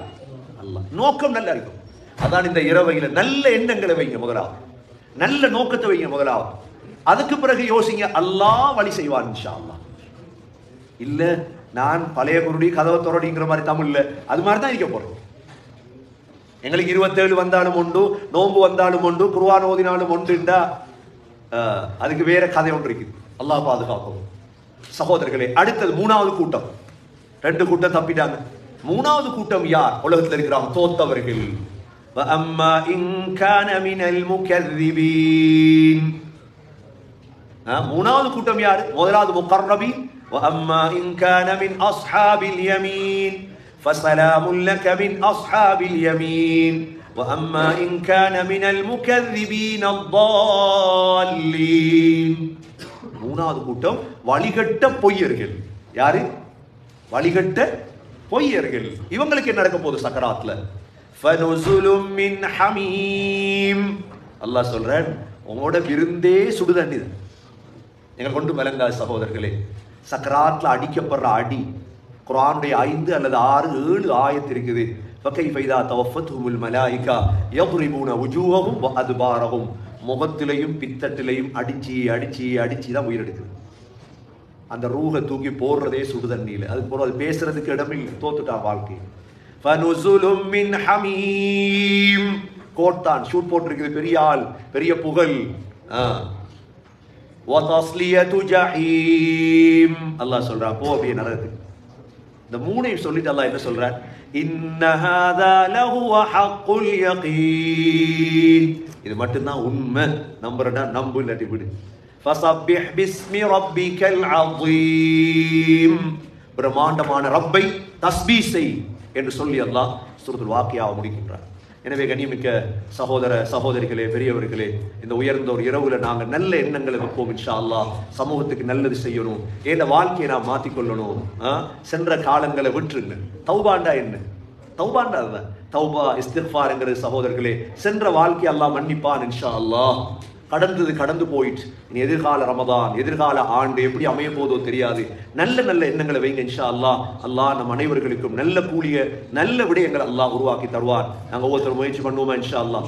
அல்லாஹ். நோக்கம் நல்லா இருக்கும். அதான் இந்த இரவையில நல்ல எண்ணங்களை வைங்க முதலாவது, நல்ல நோக்கத்தை வைங்க முதலாவது. அதுக்கு பிறகு யோசிங்க, அல்லாஹ் வழி செய்வான் இன்ஷா அல்லாஹ். இல்ல நான் பழைய குருடி கதவை தொடடிங்கிற மாதிரி தமிழ்ல அது மாதிரி தான் இருக்க போறேன். எங்களுக்கு 27 வந்தாலும் உண்டு, நோன்பு வந்தாலும் உண்டு, குர்ஆன் ஓதினாலும் உண்டுண்டா அதுக்கு வேற கதை ஒன்று இருக்குது. அல்லாஹ் பாதுகாக்கும். சகோதரர்களே, அடுத்தது மூணாவது கூட்டம். ரெண்டு கூட்டம் தப்பிட்டாங்க. மூணாவது கூட்டம் யார்? உலகத்தில் இருக்கிறாங்க தோத்தவர்கள். وَأَمَّا إِنْ كَانَ مِنَ الْمُكَذِّبِينَ. மூணாவது கூட்டம் யார்? முதலாவது முகர்ரபீன். وَأَمَّا إِنْ كَانَ مِنْ أَصْحَابِ الْيَمِينِ فَسَلَامٌ لَكَ مِنْ أَصْحَابِ الْيَمِينِ وَأَمَّا إِنْ كَانَ مِنَ الْمُكَذِّبِينَ الضَّالِّينَ. மூணாவது கூட்டம் வழிகட்ட பொய்யர்கள். யாரு? வழிகட்ட பொய்யர்கள். இவங்களுக்கு என்ன நடக்க போகுது சக்கராத்ல? ஃபனுஸுலும் மின் ஹமீம். அல்லாஹ் சொல்றான், உங்களோட விருந்தே சுடுதண்ணி தான். எங்களை கொண்டு விளங்காது சகோதரர்களே. சக்கராத்ல அடிக்கப்படுற அடி குர்ஆனுடைய 5 அல்லது 6 7 ஆயத்து இருக்குது. ஃபகைஃப இதா தவஃபத்ஹுமுல் மலாயிகா யضربون وجوههم وادبارهم. முகத்திலையும் பித்தட்டிலையும் அடிச்சு அடிச்சு அடிச்சு தான் உயிரெடுக்குது. அந்த ரூஹை தூக்கி போடுறதே சுடுதண்ணியில். அது போல அது பேசுறதுக்கு இடமில்லை. தோத்துட்டா வாழ்க்கை. ஃபனுஸுலும் மின் ஹமீம். கோட்டான் ஷூட் போட்டிருக்குது. பெரிய ஆள், பெரிய புகழ். வதஸ்லியது ஜஹீம். அல்லாஹ் சொல்றான், போ அப்படியே நரகத்துக்கு. இந்த மூணையும் சொல்லிட்டு அல்லாஹ் என்ன சொல்றான்? இன்ன ஹாதா லஹுவ ஹக்குல் யகீன். இது மட்டும்தான் உண்மை. நம்புறடா நம்பு, இல்லாட்டி விடு. ஃபஸப்பிஹ் பிஸ்மி ரப்பிக்கல் அஸீம். பிரம்மாண்டமான ரப்பை தஸ்பீஹ் செய் என்று சொல்லி அல்லாஹ் சூரத்துல் வாக்கியாவை முடிக்கின்றார். எனவே கண்ணியமிக்க சகோதர சகோதரிகளே, பெரியவர்களே, இந்த உயர்ந்த ஒரு இரவுல நாங்கள் நல்ல எண்ணங்களை வைப்போம். இன்ஷா அல்லாஹ் சமூகத்துக்கு நல்லது செய்யணும். ஏன் வாழ்க்கையை நான் மாற்றிக்கொள்ளணும். சென்ற காலங்களை விட்டுருங்க. தௌபாண்டா என்ன? தௌபாண்டா அதுதான். தௌபா இஸ்திக்ஃபார்ங்கிறது சகோதரர்களே, சென்ற வாழ்க்கை அல்லாஹ் மன்னிப்பான் இன்ஷா அல்லாஹ். கடந்தது கடந்து போயிட்டு இனி எதிர்கால ரமதான், எதிர்கால ஆண்டு எப்படி அமைய போதோ தெரியாது. நல்ல நல்ல எண்ணங்களை வைங்க இன்ஷா அல்லாஹ். அல்லாஹ் நம் அனைவர்களுக்கும் நல்ல கூலிய நல்ல விடயங்களை அல்லாஹ் உருவாக்கி தருவார். நாங்கள் ஒவ்வொருத்தரும் முயற்சி பண்ணுவோமா இன்ஷா அல்லாஹ்.